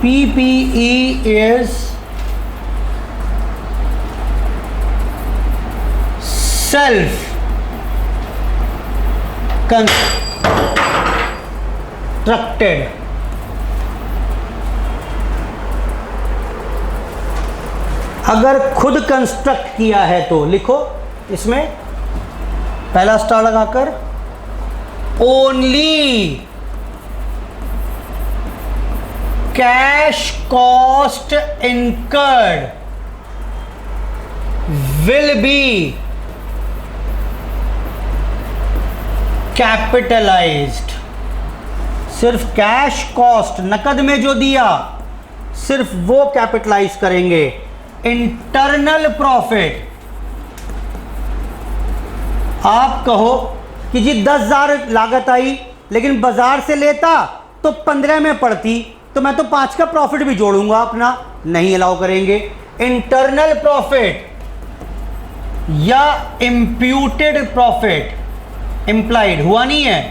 PPE is self constructed, अगर खुद कंस्ट्रक्ट किया है तो लिखो इसमें पहला स्टार लगाकर only cash cost incurred will be capitalised. सिर्फ कैश कॉस्ट नकद में जो दिया सिर्फ वो कैपिटलाइज करेंगे। इंटरनल प्रॉफिट, आप कहो कि जी 10,000 लागत आई लेकिन बाजार से लेता तो 15 में पड़ती, तो मैं तो 5 का प्रॉफिट भी जोड़ूंगा अपना, नहीं अलाउ करेंगे। इंटरनल प्रॉफिट या इंप्यूटेड प्रॉफिट, इंप्लाइड हुआ नहीं है,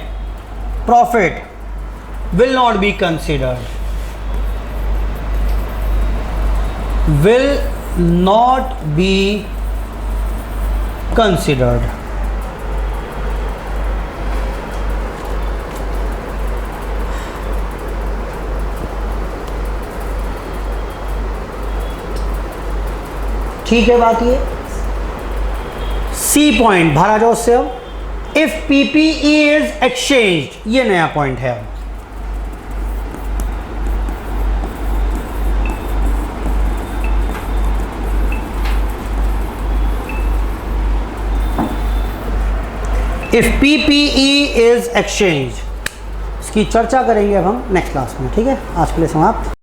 profit will not be considered, will not be considered. ठीक है बात ये। सी पॉइंट बाहर आ जाओ उससे। अब इफ पीपीई इज एक्सचेंज, ये नया पॉइंट है। इफ पीपीई इज एक्सचेंज, इसकी चर्चा करेंगे अब हम नेक्स्ट क्लास में। ठीक है, आज के लिए समाप्त।